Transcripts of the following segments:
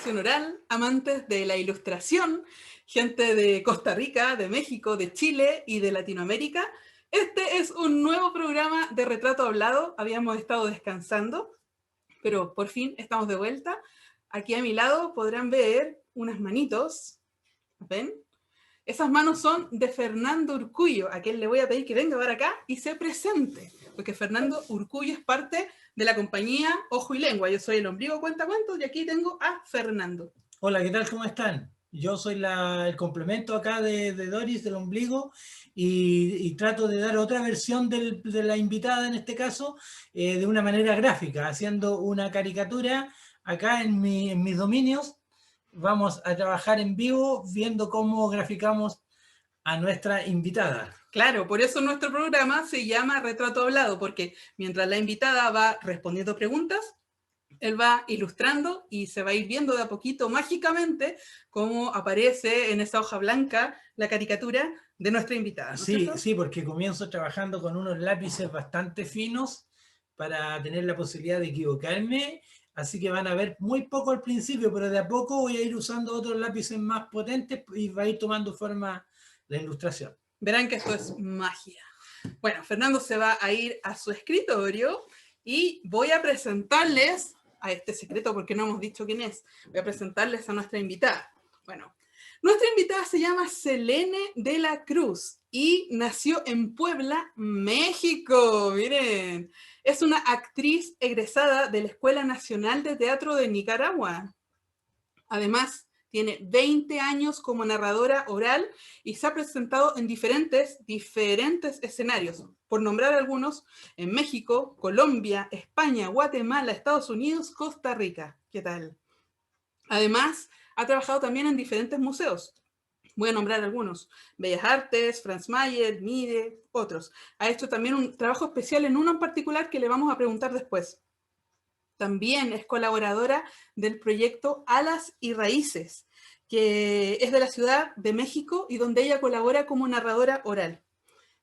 tradición oral, amantes de la ilustración, gente de Costa Rica, de México, de Chile y de Latinoamérica. Este es un nuevo programa de Retrato Hablado. Habíamos estado descansando, pero por fin estamos de vuelta. Aquí a mi lado podrán ver unas manitos. ¿Ven? Esas manos son de Fernando Urcullo, a quien le voy a pedir que venga para acá y se presente, porque Fernando Urcullo es parte de la compañía Ojo y Lengua. Yo soy el ombligo cuentacuentos y aquí tengo a Fernando. Hola, ¿qué tal? ¿Cómo están? Yo soy el complemento acá de Doris, del ombligo, y trato de dar otra versión de la invitada, en este caso, de una manera gráfica, haciendo una caricatura acá en mis dominios. Vamos a trabajar en vivo viendo cómo graficamos a nuestra invitada. Claro, por eso nuestro programa se llama Retrato Hablado, porque mientras la invitada va respondiendo preguntas, él va ilustrando y se va a ir viendo de a poquito, mágicamente, cómo aparece en esa hoja blanca la caricatura de nuestra invitada, ¿no es cierto? Sí, porque comienzo trabajando con unos lápices bastante finos para tener la posibilidad de equivocarme, así que van a ver muy poco al principio, pero de a poco voy a ir usando otros lápices más potentes y va a ir tomando forma la ilustración. Verán que esto es magia. Bueno, Fernando se va a ir a su escritorio y voy a presentarles a este secreto, porque no hemos dicho quién es. Voy a presentarles a nuestra invitada. Bueno, nuestra invitada se llama Selene de la Cruz y nació en Puebla, México. Miren, es una actriz egresada de la Escuela Nacional de Teatro de Nicaragua. Además, tiene 20 años como narradora oral y se ha presentado en diferentes escenarios. Por nombrar algunos, en México, Colombia, España, Guatemala, Estados Unidos, Costa Rica. ¿Qué tal? Además, ha trabajado también en diferentes museos. Voy a nombrar algunos: Bellas Artes, Franz Mayer, Mide, otros. Ha hecho también un trabajo especial en uno en particular que le vamos a preguntar después. También es colaboradora del proyecto Alas y Raíces, que es de la Ciudad de México y donde ella colabora como narradora oral.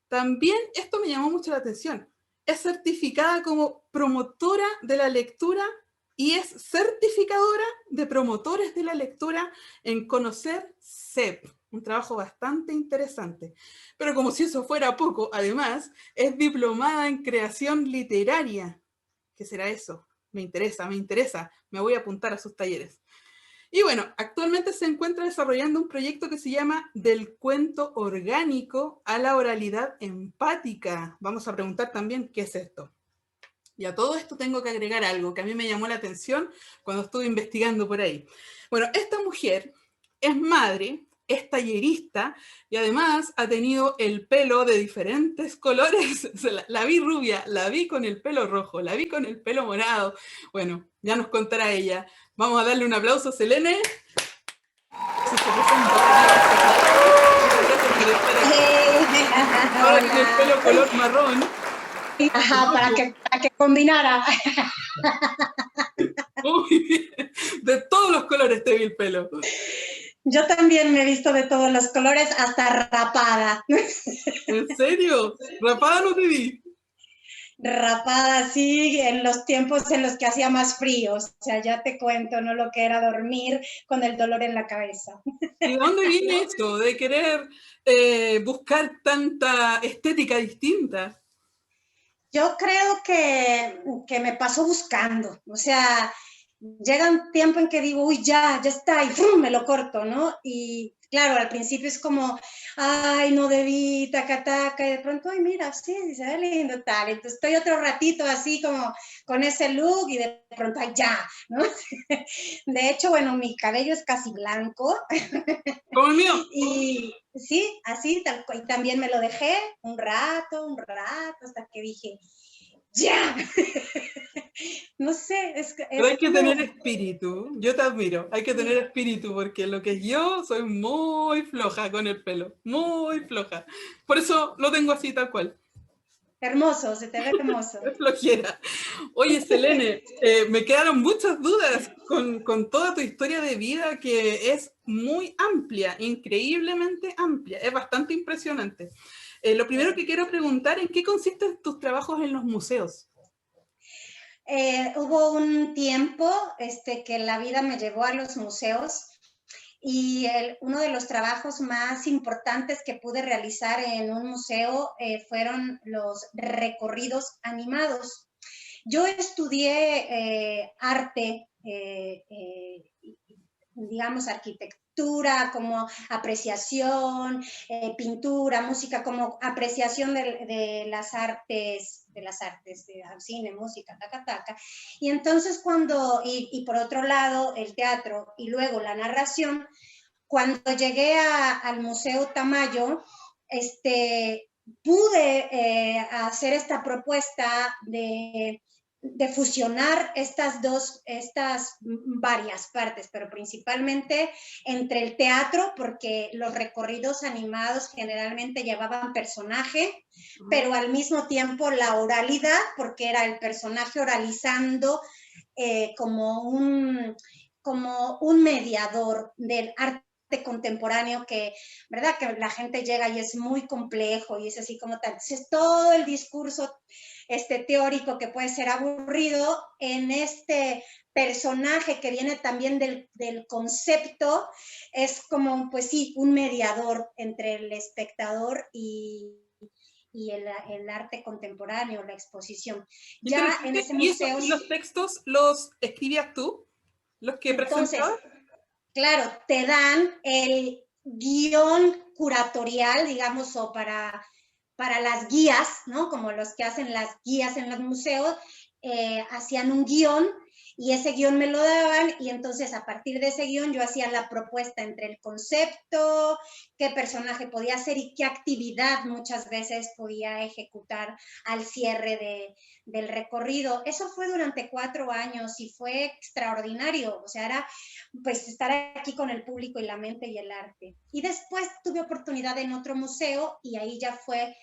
También, esto me llamó mucho la atención, es certificada como promotora de la lectura y es certificadora de promotores de la lectura en Conocer CEP, un trabajo bastante interesante. Pero como si eso fuera poco, además, es diplomada en creación literaria. ¿Qué será eso? Me interesa, me voy a apuntar a sus talleres. Y bueno, actualmente se encuentra desarrollando un proyecto que se llama Del cuento orgánico a la oralidad empática. Vamos a preguntar también qué es esto. Y a todo esto tengo que agregar algo que a mí me llamó la atención cuando estuve investigando por ahí. Bueno, esta mujer es madre, es tallerista y además ha tenido el pelo de diferentes colores. La vi rubia, la vi con el pelo rojo, la vi con el pelo morado. Bueno, ya nos contará ella. Vamos a darle un aplauso a Selene. Si se ahora tiene el pelo color marrón. Ajá, para que combinara. Muy bien. De todos los colores te vi el pelo. Yo también me he visto de todos los colores, hasta rapada. ¿En serio? ¿Rapada no te vi? Rapada, sí, en los tiempos en los que hacía más frío. O sea, ya te cuento, ¿no? Lo que era dormir con el dolor en la cabeza. ¿Y de dónde viene esto de querer buscar tanta estética distinta? Yo creo que me paso buscando. O sea, llega un tiempo en que digo, uy, ya está, y ¡fum! Me lo corto, ¿no? Y claro, al principio es como, ay, no debí, taca, taca, y de pronto, ay, mira, sí, se ve lindo, tal. Entonces estoy otro ratito así como con ese look y de pronto, ay, ya, ¿no? De hecho, bueno, mi cabello es casi blanco. ¿Como el mío? Y sí, así, tal cual. Y también me lo dejé un rato, hasta que dije, ¡ya! No sé, Pero hay que como... tener espíritu. Yo te admiro. Hay que tener espíritu porque lo que yo soy muy floja con el pelo. Muy floja. Por eso lo tengo así tal cual. Hermoso, se te ve hermoso. Es flojera. Oye, Selene, me quedaron muchas dudas con toda tu historia de vida que es muy amplia, increíblemente amplia. Es bastante impresionante. Lo primero que quiero preguntar, ¿en qué consisten tus trabajos en los museos? Hubo un tiempo que la vida me llevó a los museos y uno de los trabajos más importantes que pude realizar en un museo fueron los recorridos animados. Yo estudié arte, digamos arquitectura, como apreciación, pintura, música, como apreciación de las artes, de cine, música, taca, taca. Y entonces y por otro lado, el teatro y luego la narración, cuando llegué al Museo Tamayo, pude hacer esta propuesta de fusionar estas varias partes, pero principalmente entre el teatro, porque los recorridos animados generalmente llevaban personaje, pero al mismo tiempo la oralidad, porque era el personaje oralizando como un mediador del arte contemporáneo que, ¿verdad? Que la gente llega y es muy complejo y es así como tal. Entonces, todo el discurso teórico que puede ser aburrido en este personaje que viene también del concepto, es como, pues sí, un mediador entre el espectador y el arte contemporáneo, la exposición. Ya en ese museo... ¿Y los textos los escribías tú? ¿Los que presentabas? Entonces, claro, te dan el guión curatorial, digamos, o para las guías, ¿no? Como los que hacen las guías en los museos, hacían un guión y ese guión me lo daban y entonces a partir de ese guión yo hacía la propuesta entre el concepto, qué personaje podía hacer y qué actividad muchas veces podía ejecutar al cierre del recorrido. Eso fue durante 4 años y fue extraordinario, o sea, era pues estar aquí con el público y la mente y el arte. Y después tuve oportunidad en otro museo y ahí ya fue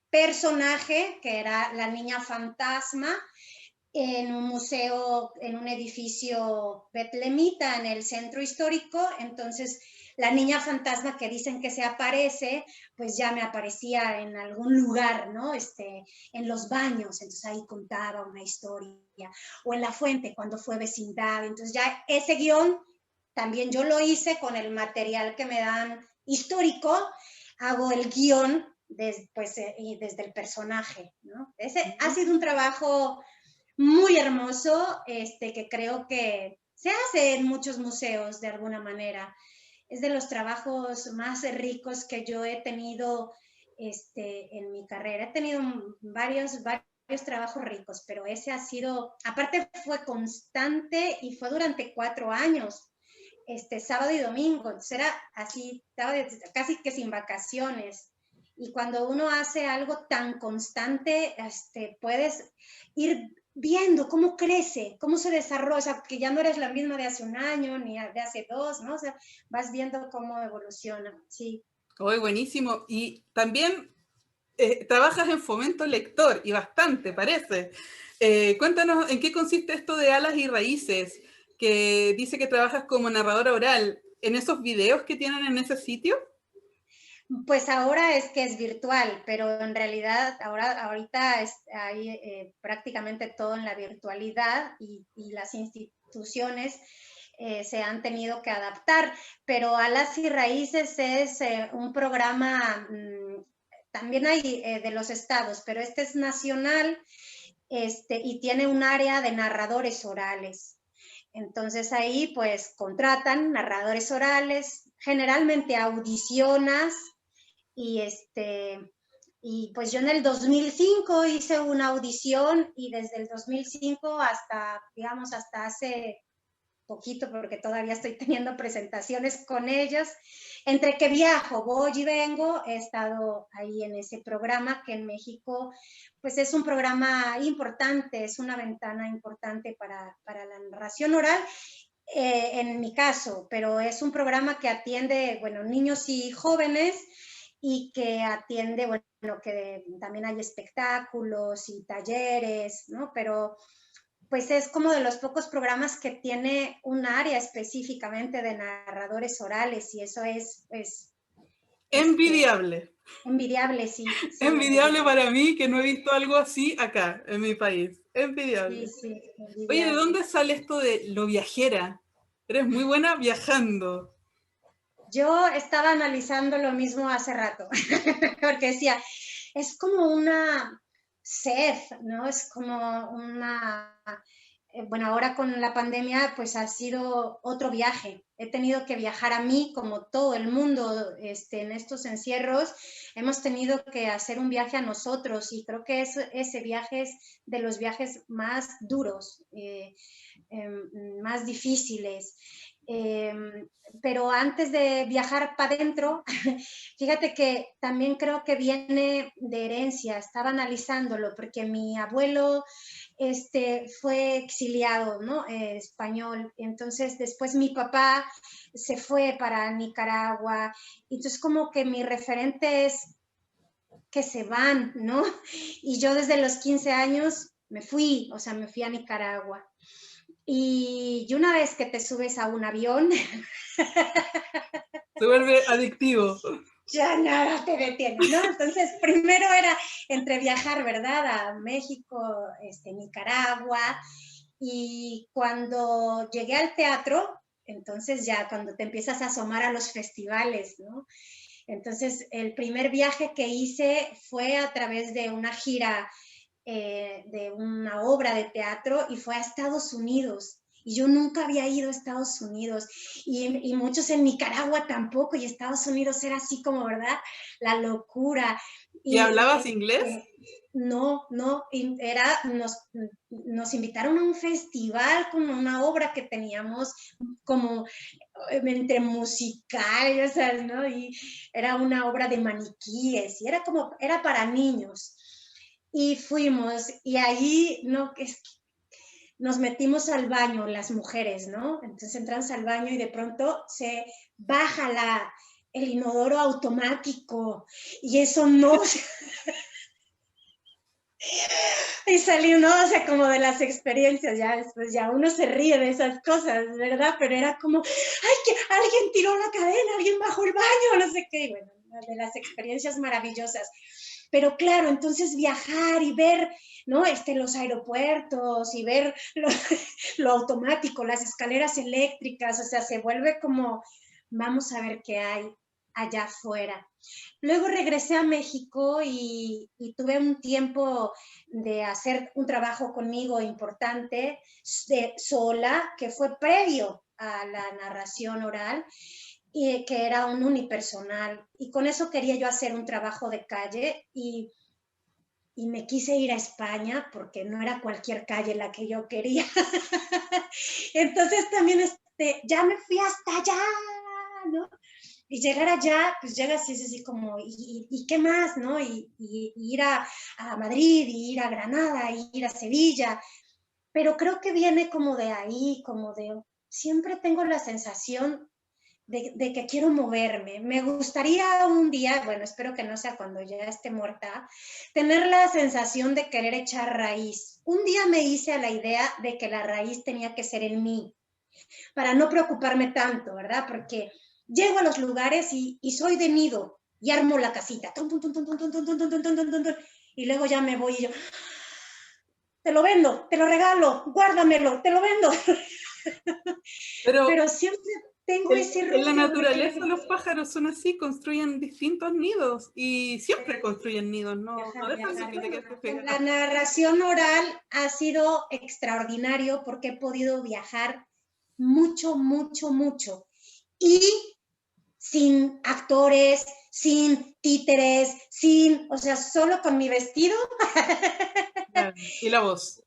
personaje, que era la niña fantasma, en un museo, en un edificio betlemita en el centro histórico. Entonces la niña fantasma que dicen que se aparece, pues ya me aparecía en algún lugar, ¿no? En los baños, entonces ahí contaba una historia, o en la fuente cuando fue vecindad. Entonces ya ese guión también yo lo hice con el material que me dan histórico, hago el guión desde el personaje, ¿no? Ese ha sido un trabajo muy hermoso, que creo que se hace en muchos museos de alguna manera. Es de los trabajos más ricos que yo he tenido en mi carrera. He tenido varios trabajos ricos, pero ese ha sido, aparte fue constante y fue durante 4 años. Sábado y domingo, entonces era así, casi que sin vacaciones. Y cuando uno hace algo tan constante, puedes ir viendo cómo crece, cómo se desarrolla, o sea, que ya no eres la misma de hace un año ni de hace 2, ¿no? O sea, vas viendo cómo evoluciona, sí. ¡Uy, buenísimo! Y también trabajas en fomento lector, y bastante, parece. Cuéntanos, ¿en qué consiste esto de Alas y Raíces? Que dice que trabajas como narradora oral. ¿En esos videos que tienen en ese sitio? Pues ahora es que es virtual, pero en realidad ahorita hay prácticamente todo en la virtualidad y las instituciones se han tenido que adaptar, pero Alas y Raíces es un programa, también hay de los estados, pero este es nacional, y tiene un área de narradores orales. Entonces ahí pues contratan narradores orales, generalmente audicionas y y pues yo en el 2005 hice una audición y desde el 2005 hasta, digamos, hasta hace poquito, porque todavía estoy teniendo presentaciones con ellos, entre que viajo, voy y vengo, he estado ahí en ese programa que en México pues es un programa importante, es una ventana importante para la narración oral, en mi caso, pero es un programa que atiende, bueno, niños y jóvenes y que atiende, bueno, que también hay espectáculos y talleres, ¿no? Pero pues es como de los pocos programas que tiene un área específicamente de narradores orales y eso es, pues, Envidiable. Envidiable, sí. Sí, Envidiable para mí que no he visto algo así acá, en mi país. sí, Envidiable. sí, Oye, ¿de envidiable. dónde sale esto de lo viajera? Eres muy buena viajando. Yo estaba analizando lo mismo hace rato, porque decía, es como una sed, ¿no? Es como una... Bueno, ahora con la pandemia, pues ha sido otro viaje. He tenido que viajar a mí, como todo el mundo en estos encierros. Hemos tenido que hacer un viaje a nosotros y creo que ese viaje es de los viajes más duros, más difíciles. Pero antes de viajar para adentro, fíjate que también creo que viene de herencia, estaba analizándolo, porque mi abuelo fue exiliado, ¿no? Español, entonces después mi papá se fue para Nicaragua, entonces como que mi referente es que se van, ¿no? Y yo desde los 15 años me fui, o sea, me fui a Nicaragua. Y una vez que te subes a un avión, Se vuelve adictivo. ya nada te detiene, ¿no? Entonces, primero era entre viajar, ¿verdad? A México, Nicaragua, y cuando llegué al teatro, entonces ya cuando te empiezas a asomar a los festivales, ¿no? Entonces, el primer viaje que hice fue a través de una gira de una obra de teatro y fue a Estados Unidos. Y yo nunca había ido a Estados Unidos y muchos en Nicaragua tampoco, y Estados Unidos era así como, ¿verdad? La locura. ¿Y Y hablabas inglés? no, nos invitaron a un festival con una obra que teníamos como entre musical, o sea, ¿no? Y era una obra de maniquíes y era para niños. Y fuimos, y ahí nos metimos al baño, las mujeres, ¿no? Entonces entramos al baño y de pronto se baja el inodoro automático, y eso no... Y salí uno, o sea, como de las experiencias, ya después ya uno se ríe de esas cosas, ¿verdad? Pero era como, ay, que alguien tiró la cadena, alguien bajó el baño, no sé qué, y bueno, de las experiencias maravillosas. Pero claro, entonces viajar y ver, ¿no? Los aeropuertos y ver lo automático, las escaleras eléctricas, o sea, se vuelve como, vamos a ver qué hay allá afuera. Luego regresé a México y tuve un tiempo de hacer un trabajo conmigo importante sola, que fue previo a la narración oral, y que era un unipersonal. Y con eso quería yo hacer un trabajo de calle y me quise ir a España porque no era cualquier calle la que yo quería. Entonces también ya me fui hasta allá, ¿no? Y llegar allá, pues llegas y es así como, ¿y qué más, no? Y ir a Madrid, y ir a Granada, y ir a Sevilla, pero creo que viene como de ahí, como de, siempre tengo la sensación de que quiero moverme. Me gustaría un día, bueno, espero que no sea cuando ya esté muerta, tener la sensación de querer echar raíz. Un día me hice a la idea de que la raíz tenía que ser en mí, para no preocuparme tanto, ¿verdad? Porque llego a los lugares y soy de nido y armo la casita. Y luego ya me voy y yo, te lo vendo, te lo regalo, guárdamelo, te lo vendo. Pero siempre tengo ese en la rollo de que... naturaleza los pájaros son así, construyen distintos nidos y siempre construyen nidos, no dejan de que te quedes pegado. La narración oral ha sido extraordinario porque he podido viajar mucho, mucho, mucho. Y sin actores, sin títeres, o sea, solo con mi vestido. Y la voz.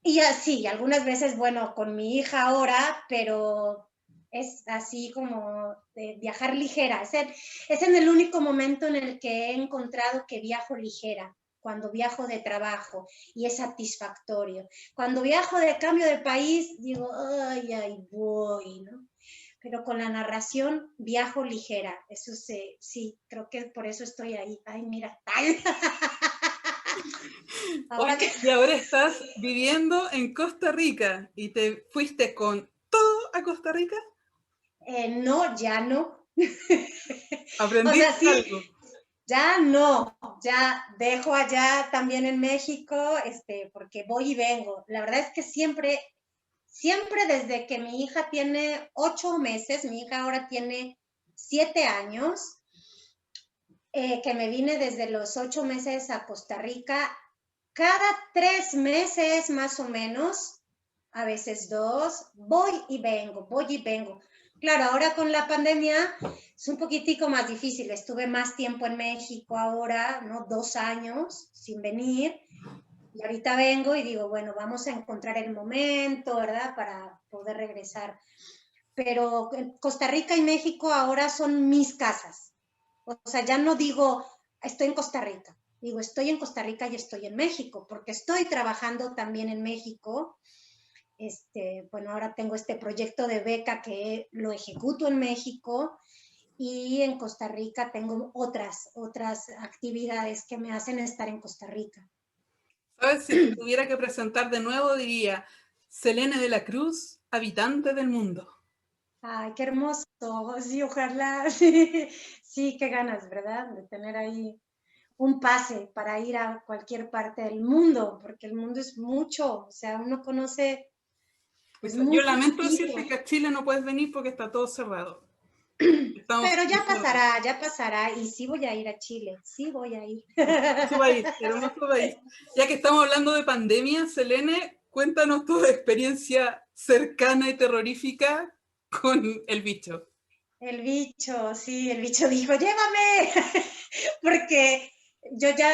Y así, algunas veces, bueno, con mi hija ahora, pero es así como de viajar ligera. Es en el único momento en el que he encontrado que viajo ligera, cuando viajo de trabajo, y es satisfactorio. Cuando viajo de cambio de país, digo, ay, voy, ¿no? Pero con la narración viajo ligera. Eso sí, creo que por eso estoy ahí. Ay, mira, tal. Y ahora estás viviendo en Costa Rica y te fuiste con todo a Costa Rica. No, ya no. O sea, ¿Aprendiste sí, algo? ya no, ya dejo allá también en México, porque voy y vengo. La verdad es que siempre, siempre desde que mi hija tiene 8 meses, mi hija ahora tiene 7 años, que me vine desde los 8 meses a Costa Rica, cada 3 meses más o menos, a veces 2, voy y vengo, voy y vengo. Claro, ahora con la pandemia es un poquitico más difícil. Estuve más tiempo en México ahora, ¿no? 2 años sin venir. Y ahorita vengo y digo, bueno, vamos a encontrar el momento, ¿verdad? Para poder regresar. Pero Costa Rica y México ahora son mis casas. O sea, ya no digo, estoy en Costa Rica. Digo, estoy en Costa Rica y estoy en México, porque estoy trabajando también en México. Bueno, ahora tengo este proyecto de beca que lo ejecuto en México y en Costa Rica tengo otras actividades que me hacen estar en Costa Rica. ¿Sabes? Si te tuviera que presentar de nuevo, diría Selene de la Cruz, habitante del mundo. Ay, qué hermoso. Sí, ojalá. Sí, sí, qué ganas, ¿verdad? De tener ahí un pase para ir a cualquier parte del mundo, porque el mundo es mucho, o sea, uno conoce, es Pucha, yo muy lamento poquito. decirte que a Chile no puedes venir porque está todo cerrado. Estamos Pero encerrados. ya pasará, y sí voy a ir a Chile, sí voy a ir. Hermoso país, hermoso país. Ya que estamos hablando de pandemia, Selene, cuéntanos tu experiencia cercana y terrorífica con el bicho. El bicho, sí, el bicho dijo, llévame, porque yo ya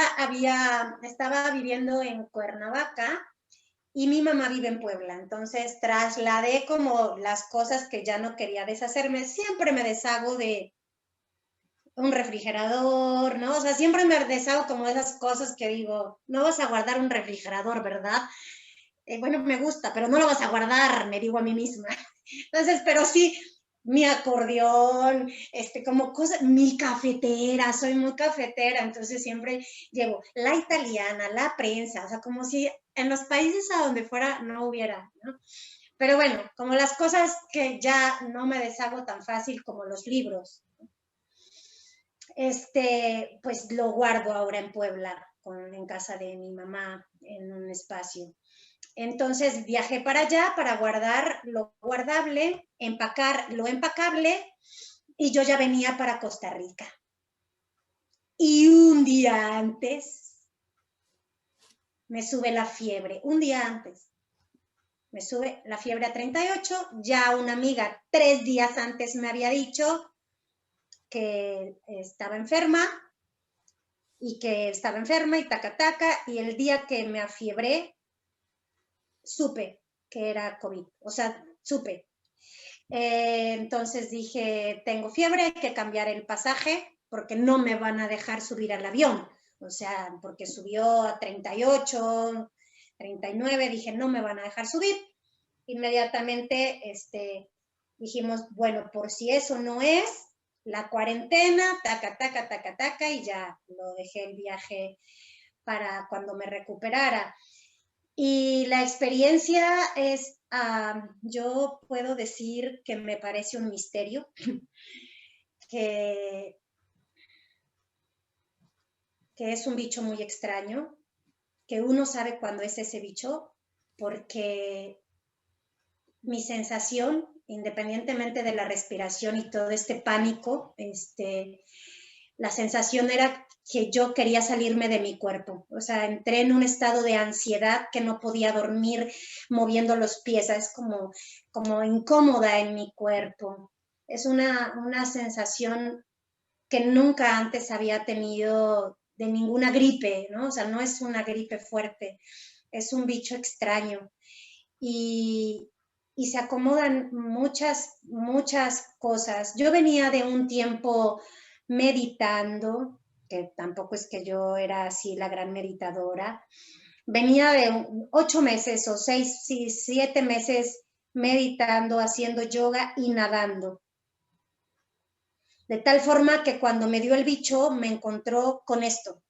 estaba viviendo en Cuernavaca y mi mamá vive en Puebla, entonces trasladé como las cosas que ya no quería deshacerme. Siempre me deshago de un refrigerador, ¿no? O sea, siempre me deshago como de esas cosas que digo, no vas a guardar un refrigerador, ¿verdad? Bueno, me gusta, pero no lo vas a guardar, me digo a mí misma. Entonces, pero sí, mi acordeón, como cosas, mi cafetera, soy muy cafetera, entonces siempre llevo la italiana, la prensa, o sea, como si en los países a donde fuera no hubiera, ¿no? Pero bueno, como las cosas que ya no me deshago tan fácil como los libros, pues lo guardo ahora en Puebla, en casa de mi mamá, en un espacio. Entonces viajé para allá para guardar lo guardable, empacar lo empacable, y yo ya venía para Costa Rica. Y un día antes me sube la fiebre, un día antes me sube la fiebre a 38, ya una amiga 3 días antes me había dicho que estaba enferma y taca, y el día que me afiebré, supe que era COVID, o sea, supe. Entonces dije, tengo fiebre, hay que cambiar el pasaje porque no me van a dejar subir al avión. O sea, porque subió a 38, 39, dije, no me van a dejar subir. Inmediatamente dijimos, bueno, por si eso no es, la cuarentena, taca, y ya lo dejé el viaje para cuando me recuperara. Y la experiencia es, yo puedo decir que me parece un misterio, que, que es un bicho muy extraño, que uno sabe cuándo es ese bicho, porque mi sensación, independientemente de la respiración y todo este pánico, la sensación era que yo quería salirme de mi cuerpo. O sea, entré en un estado de ansiedad que no podía dormir moviendo los pies. Es como incómoda en mi cuerpo. Es una sensación que nunca antes había tenido de ninguna gripe, ¿no? O sea, no es una gripe fuerte, es un bicho extraño. Y, y se acomodan muchas cosas. Yo venía de un tiempo meditando, que tampoco es que yo era así la gran meditadora. Venía de 8 meses o 6, 7 meses meditando, haciendo yoga y nadando. De tal forma que cuando me dio el bicho me encontró con esto.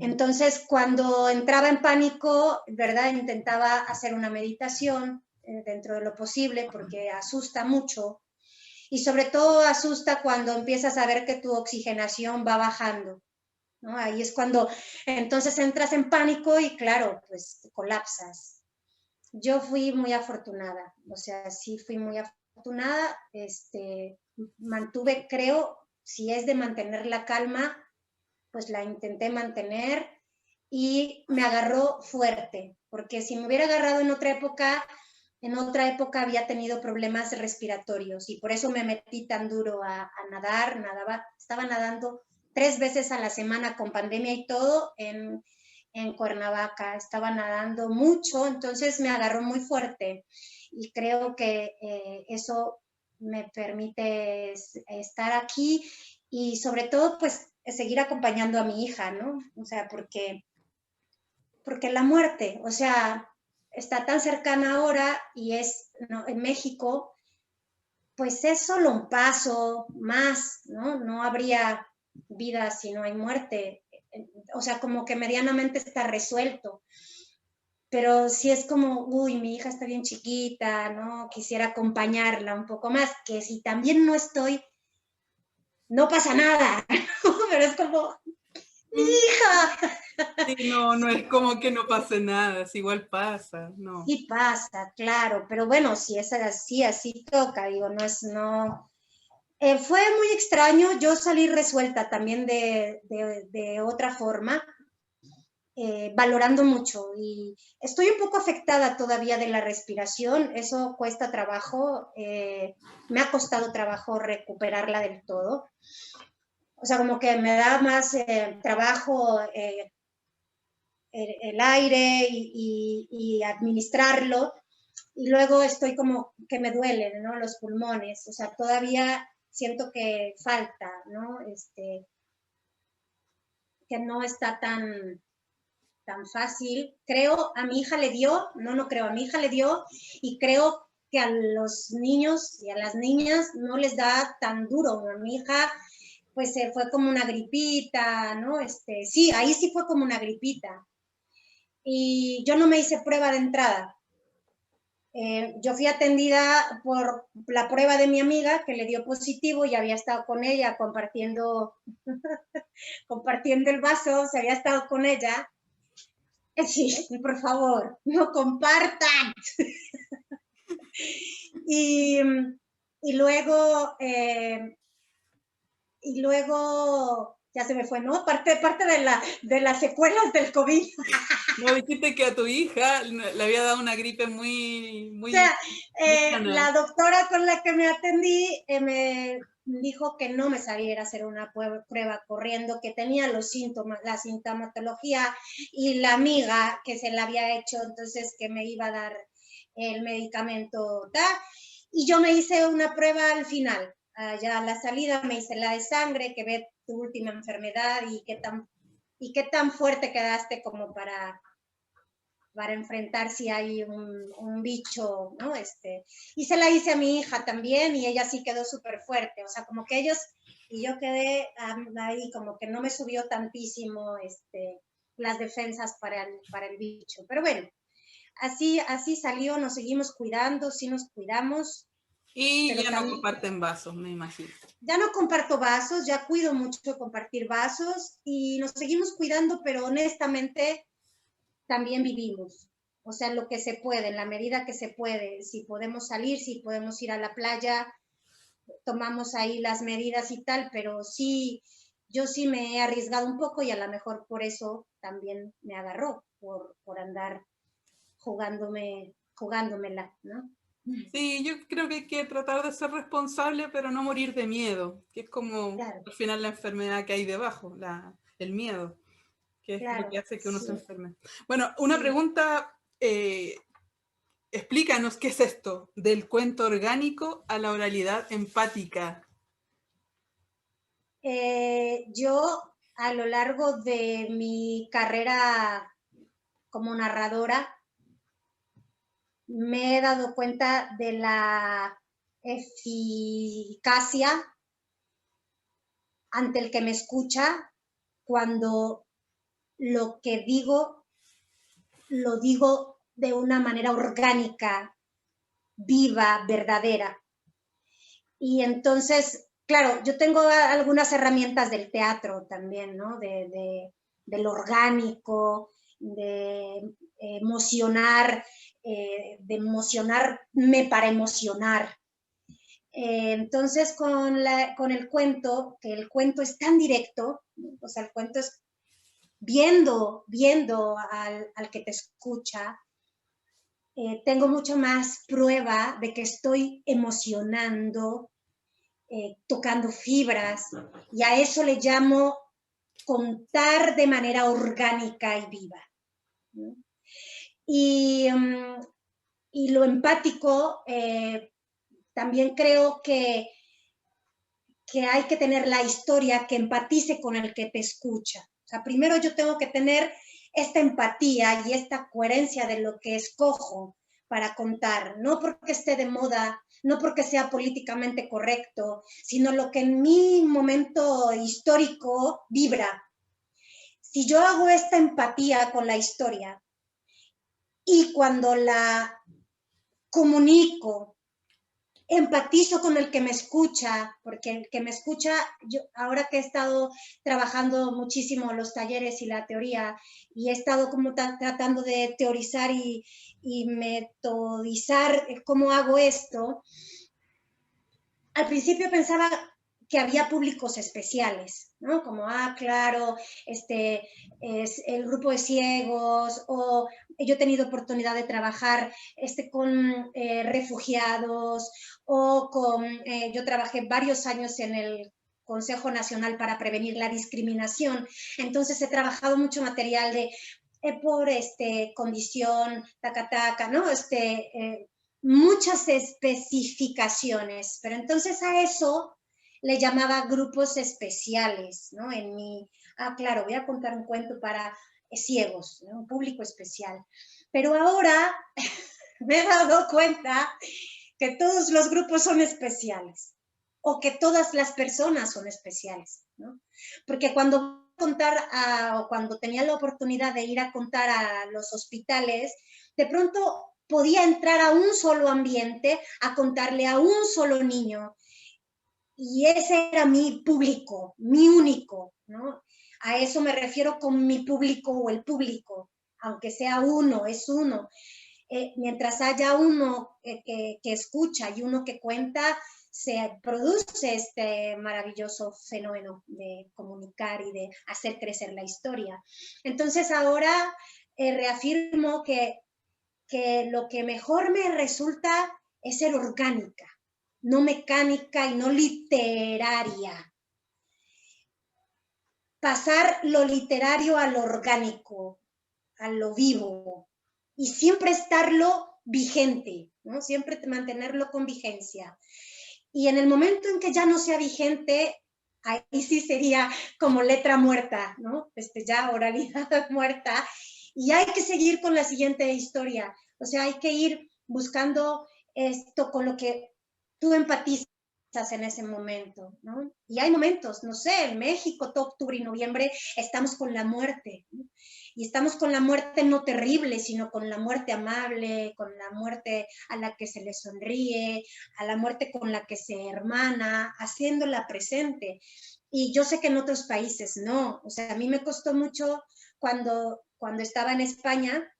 Entonces, cuando entraba en pánico, ¿verdad? Intentaba hacer una meditación dentro de lo posible porque asusta mucho. Y sobre todo asusta cuando empiezas a ver que tu oxigenación va bajando, ¿no? Ahí es cuando entonces entras en pánico y claro, pues colapsas. Yo fui muy afortunada, o sea, sí fui muy afortunada, mantuve, creo, si es de mantener la calma, pues la intenté mantener y me agarró fuerte, porque si me hubiera agarrado en otra época había tenido problemas respiratorios y por eso me metí tan duro a nadar, estaba nadando 3 veces a la semana con pandemia y todo en Cuernavaca, estaba nadando mucho, entonces me agarró muy fuerte y creo que eso me permite estar aquí y sobre todo pues seguir acompañando a mi hija, ¿no? O sea, porque la muerte, o sea, está tan cercana ahora y es, ¿no? En México, pues es solo un paso más, ¿no? No habría vida si no hay muerte. O sea, como que medianamente está resuelto. Pero sí es como, uy, mi hija está bien chiquita, ¿no? Quisiera acompañarla un poco más, que si también no estoy, no pasa nada, pero es como, mi hija. Sí, no, no es como que no pase nada, es igual pasa, no. Sí pasa, claro, pero bueno, si es así, así toca, digo, no es, no. Fue muy extraño, yo salí resuelta también de otra forma, valorando mucho y estoy un poco afectada todavía de la respiración, eso cuesta trabajo, me ha costado trabajo recuperarla del todo, o sea, como que me da más trabajo el aire y administrarlo, y luego estoy como que me duelen, ¿no? Los pulmones, o sea, todavía siento que falta, ¿no? Que no está tan fácil. Creo, a mi hija le dio, no creo, a mi hija le dio, y creo que a los niños y a las niñas no les da tan duro. A mi hija, pues se fue como una gripita, ¿no? Sí, ahí sí fue como una gripita. Y yo no me hice prueba de entrada. Yo fui atendida por la prueba de mi amiga que le dio positivo y había estado con ella compartiendo, compartiendo el vaso, se había estado con ella. Sí, por favor, no compartan. y, y luego, ya se me fue, ¿no? Parte de las secuelas del COVID. No, dijiste que a tu hija le había dado una gripe muy, O muy sea, lejana. la doctora con la que me atendí me dijo que no me saliera a hacer una prueba corriendo, que tenía los síntomas, la sintomatología, y la amiga que se la había hecho, entonces que me iba a dar el medicamento, y yo me hice una prueba al final, ya a la salida me hice la de sangre, que ve tu última enfermedad y qué tan fuerte quedaste como para enfrentar si hay un bicho, ¿no? Y se la hice a mi hija también y ella sí quedó súper fuerte, o sea, como que ellos, y yo quedé ahí como que no me subió tantísimo las defensas para el bicho, pero bueno, así salió, nos seguimos cuidando, sí nos cuidamos, Y pero ya no también, comparten vasos, me imagino. ya no comparto vasos, ya cuido mucho de compartir vasos y nos seguimos cuidando, pero honestamente también vivimos. O sea, lo que se puede, en la medida que se puede. Si podemos salir, si podemos ir a la playa, tomamos ahí las medidas y tal, pero sí, yo sí me he arriesgado un poco y a lo mejor por eso también me agarró, por andar jugándomela, ¿no? Sí, yo creo que hay que tratar de ser responsable, pero no morir de miedo, que es como Claro, al final la enfermedad que hay debajo, el miedo, que es lo claro, que hace que uno se sí, enferme. Bueno, una sí. pregunta, explícanos qué es esto, del cuento orgánico a la oralidad empática. Yo a lo largo de mi carrera como narradora, me he dado cuenta de la eficacia ante el que me escucha cuando lo que digo lo digo de una manera orgánica, viva, verdadera. Y entonces, claro, yo tengo algunas herramientas del teatro también, ¿no? Del orgánico, emocionar, de emocionarme para emocionar. Entonces, con el cuento, que el cuento es tan directo, o sea, el cuento es viendo al que te escucha, tengo mucho más prueba de que estoy emocionando, tocando fibras, y a eso le llamo contar de manera orgánica y viva, ¿no? Y, y lo empático, también creo que hay que tener la historia que empatice con el que te escucha. O sea, primero yo tengo que tener esta empatía y esta coherencia de lo que escojo para contar, no porque esté de moda, no porque sea políticamente correcto, sino lo que en mi momento histórico vibra. Si yo hago esta empatía con la historia y cuando la comunico, empatizo con el que me escucha, porque el que me escucha, yo ahora que he estado trabajando muchísimo los talleres y la teoría, y he estado como tratando de teorizar y metodizar cómo hago esto, al principio pensaba que había públicos especiales, ¿no? Como, claro, es el grupo de ciegos, o yo he tenido oportunidad de trabajar con refugiados, o yo trabajé varios años en el Consejo Nacional para Prevenir la Discriminación, entonces he trabajado mucho material de por condición, taca, ¿no? Muchas especificaciones, pero entonces a eso le llamaba grupos especiales, ¿no? Claro, voy a contar un cuento para ciegos, ¿no? Un público especial. Pero ahora me he dado cuenta que todos los grupos son especiales, o que todas las personas son especiales, ¿no? Porque cuando o cuando tenía la oportunidad de ir a contar a los hospitales, de pronto podía entrar a un solo ambiente, a contarle a un solo niño. Y ese era mi público, mi único, ¿no? A eso me refiero con mi público o el público, aunque sea uno, es uno. Mientras haya uno que escucha y uno que cuenta, se produce este maravilloso fenómeno de comunicar y de hacer crecer la historia. Entonces ahora reafirmo que lo que mejor me resulta es ser orgánica, no mecánica y no literaria. Pasar lo literario a lo orgánico, a lo vivo, y siempre estarlo vigente, ¿no? Siempre mantenerlo con vigencia. Y en el momento en que ya no sea vigente, ahí sí sería como letra muerta, ¿no? Ya oralidad muerta, y hay que seguir con la siguiente historia. O sea, hay que ir buscando esto con lo que tú empatizas en ese momento, ¿no? Y hay momentos, no sé, en México, todo octubre y noviembre, estamos con la muerte, ¿no? Y estamos con la muerte no terrible, sino con la muerte amable, con la muerte a la que se le sonríe, a la muerte con la que se hermana, haciéndola presente. Y yo sé que en otros países no, o sea, a mí me costó mucho cuando estaba en España.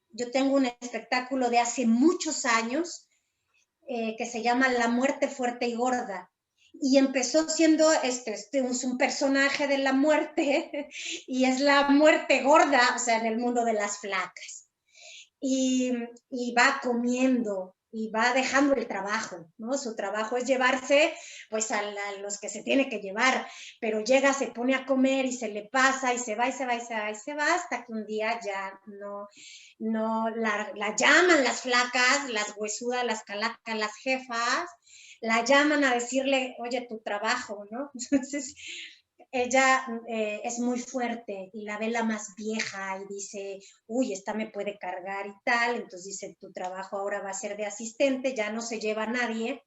Yo tengo un espectáculo de hace muchos años que se llama La muerte fuerte y gorda. Y empezó siendo un personaje de la muerte, y es la muerte gorda, o sea, en el mundo de las flacas. Y va comiendo y va dejando el trabajo, ¿no? Su trabajo es llevarse pues a los que se tiene que llevar, pero llega, se pone a comer y se le pasa y se va y se va y se va y se va, hasta que un día ya no la llaman las flacas, las huesudas, las calacas, las jefas, la llaman a decirle, oye, tu trabajo, ¿no? Entonces ella es muy fuerte y la ve la más vieja y dice, uy, esta me puede cargar y tal. Entonces dice, tu trabajo ahora va a ser de asistente, ya no se lleva a nadie,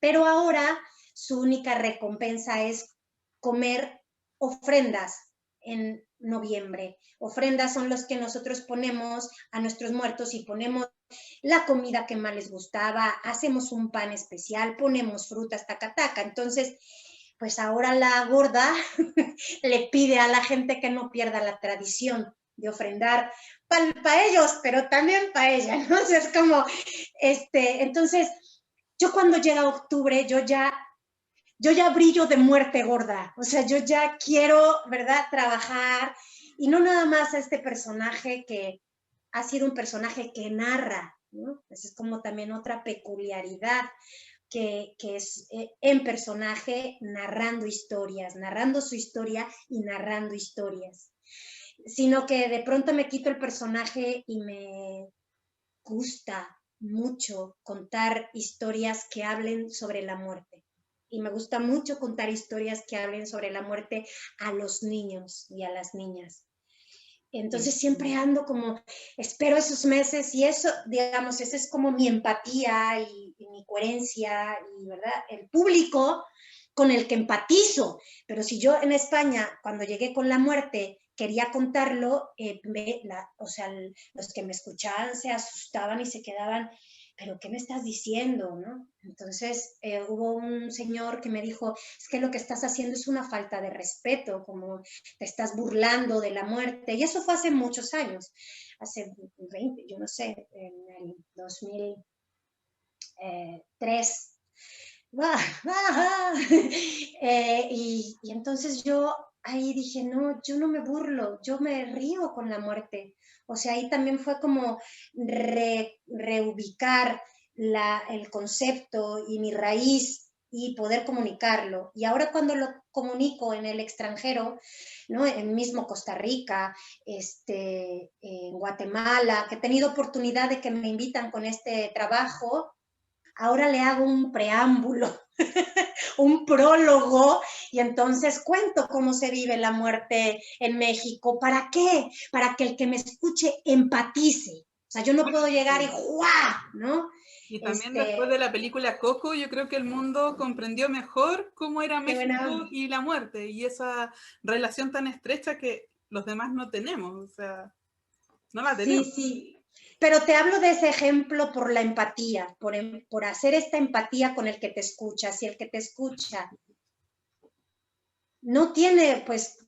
pero ahora su única recompensa es comer ofrendas en noviembre. Ofrendas son los que nosotros ponemos a nuestros muertos y ponemos la comida que más les gustaba, hacemos un pan especial, ponemos frutas, taca, taca. Entonces, pues ahora la gorda le pide a la gente que no pierda la tradición de ofrendar para ellos, pero también para ella, ¿no? O sea, es como, entonces, yo cuando llega octubre, yo ya brillo de muerte gorda, o sea, yo ya quiero, ¿verdad?, trabajar, y no nada más a este personaje que ha sido un personaje que narra, ¿no? Esa es como también otra peculiaridad, que es en personaje narrando historias, narrando su historia y narrando historias, sino que de pronto me quito el personaje y me gusta mucho contar historias que hablen sobre la muerte. Y me gusta mucho contar historias que hablen sobre la muerte a los niños y a las niñas. Entonces siempre ando como, espero esos meses y eso, digamos, esa es como mi empatía y mi coherencia y, ¿verdad?, el público con el que empatizo. Pero si yo en España, cuando llegué con la muerte, quería contarlo, o sea, los que me escuchaban se asustaban y se quedaban, ¿pero qué me estás diciendo?, ¿no? Entonces hubo un señor que me dijo, es que lo que estás haciendo es una falta de respeto, como te estás burlando de la muerte. Y eso fue hace muchos años, hace 20, yo no sé, en el 2003. Y entonces yo ahí dije, no, yo no me burlo, yo me río con la muerte. O sea, ahí también fue como reubicar el concepto y mi raíz y poder comunicarlo. Y ahora cuando lo comunico en el extranjero, ¿no?, en mismo Costa Rica, en Guatemala, que he tenido oportunidad de que me invitan con este trabajo, ahora le hago un preámbulo, un prólogo, y entonces cuento cómo se vive la muerte en México. ¿Para qué? Para que el que me escuche empatice. O sea, yo no puedo llegar y ¡guau!, ¿no? Y también después de la película Coco, yo creo que el mundo comprendió mejor cómo era México y la muerte, y esa relación tan estrecha que los demás no tenemos, o sea, no la tenemos. Sí, sí. Pero te hablo de ese ejemplo por la empatía, por hacer esta empatía con el que te escucha. Si el que te escucha no tiene, pues,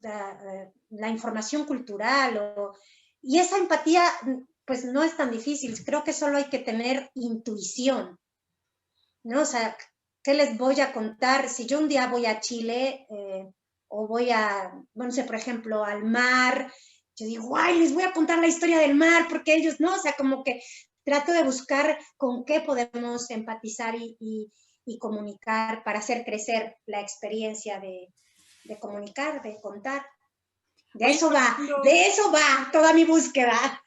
la información cultural, y esa empatía, pues, no es tan difícil. Creo que solo hay que tener intuición, ¿no? O sea, ¿qué les voy a contar? Si yo un día voy a Chile, o voy a, no sé, por ejemplo, al mar, yo digo, ay, les voy a contar la historia del mar, porque ellos, no, o sea, como que trato de buscar con qué podemos empatizar y comunicar para hacer crecer la experiencia de comunicar, de contar. De eso va toda mi búsqueda.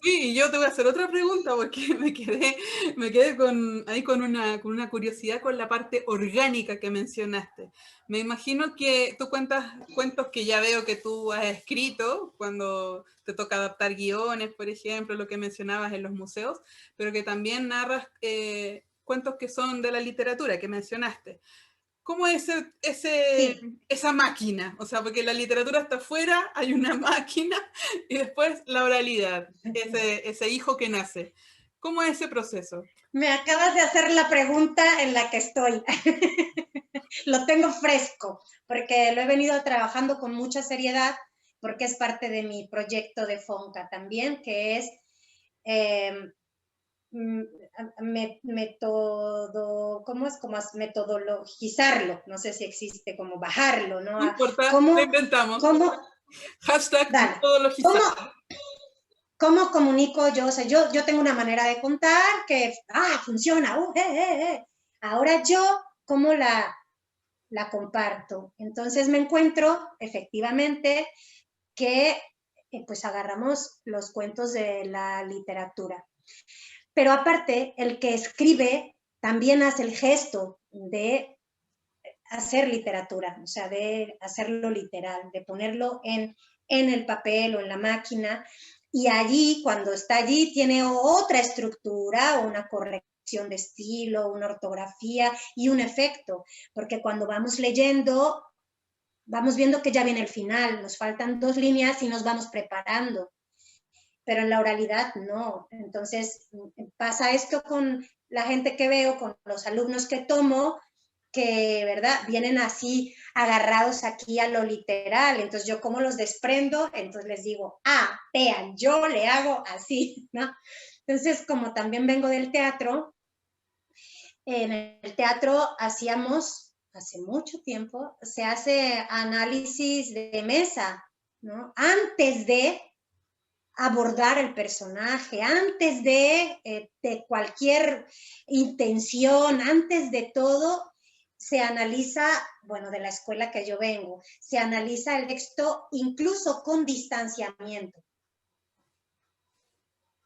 Sí, y yo te voy a hacer otra pregunta porque me quedé con una curiosidad con la parte orgánica que mencionaste. Me imagino que tú cuentas cuentos que ya veo que tú has escrito cuando te toca adaptar guiones, por ejemplo, lo que mencionabas en los museos, pero que también narras cuentos que son de la literatura que mencionaste. ¿Cómo es Sí. esa máquina? O sea, porque la literatura está afuera, hay una máquina, y después la oralidad, ese hijo que nace. ¿Cómo es ese proceso? Me acabas de hacer la pregunta en la que estoy. Lo tengo fresco, porque lo he venido trabajando con mucha seriedad, porque es parte de mi proyecto de FONCA también, que es ¿cómo es? Como metodologizarlo, no sé si existe, como bajarlo, ¿no? No importa, ¿Cómo, lo inventamos. cómo, Hashtag dale, metodologizar. ¿cómo comunico yo? O sea, yo tengo una manera de contar que, funciona, Ahora yo, ¿cómo la comparto? Entonces me encuentro, efectivamente, que pues agarramos los cuentos de la literatura. Pero aparte, el que escribe también hace el gesto de hacer literatura, o sea, de hacerlo literal, de ponerlo en el papel o en la máquina, y allí, cuando está allí, tiene otra estructura o una corrección de estilo, una ortografía y un efecto, porque cuando vamos leyendo, vamos viendo que ya viene el final, nos faltan 2 líneas y nos vamos preparando. Pero en la oralidad no. Entonces pasa esto con la gente que veo, con los alumnos que tomo, que, ¿verdad? Vienen así agarrados aquí a lo literal. Entonces yo como los desprendo, entonces les digo, vean, yo le hago así, ¿no? Entonces, como también vengo del teatro, en el teatro hacíamos, hace mucho tiempo, se hace análisis de mesa, ¿no? Antes de abordar el personaje, antes de cualquier intención, antes de todo, se analiza, bueno, de la escuela que yo vengo, se analiza el texto incluso con distanciamiento,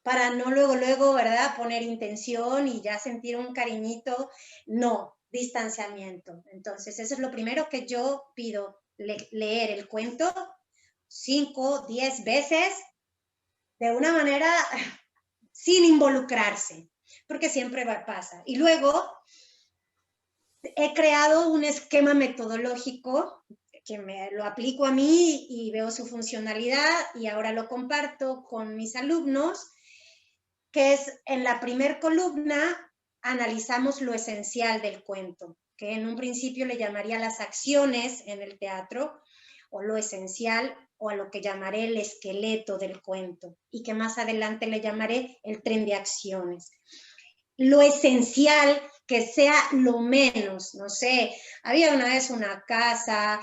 para no luego, ¿verdad?, poner intención y ya sentir un cariñito, no, distanciamiento. Entonces, eso es lo primero que yo pido, leer el cuento 5, 10 veces, de una manera sin involucrarse, porque siempre pasa. Y luego he creado un esquema metodológico que me lo aplico a mí y veo su funcionalidad y ahora lo comparto con mis alumnos, que es en la primer columna analizamos lo esencial del cuento, que en un principio le llamaría las acciones en el teatro, o lo esencial, o a lo que llamaré el esqueleto del cuento, y que más adelante le llamaré el tren de acciones. Lo esencial, que sea lo menos, no sé, había una vez una casa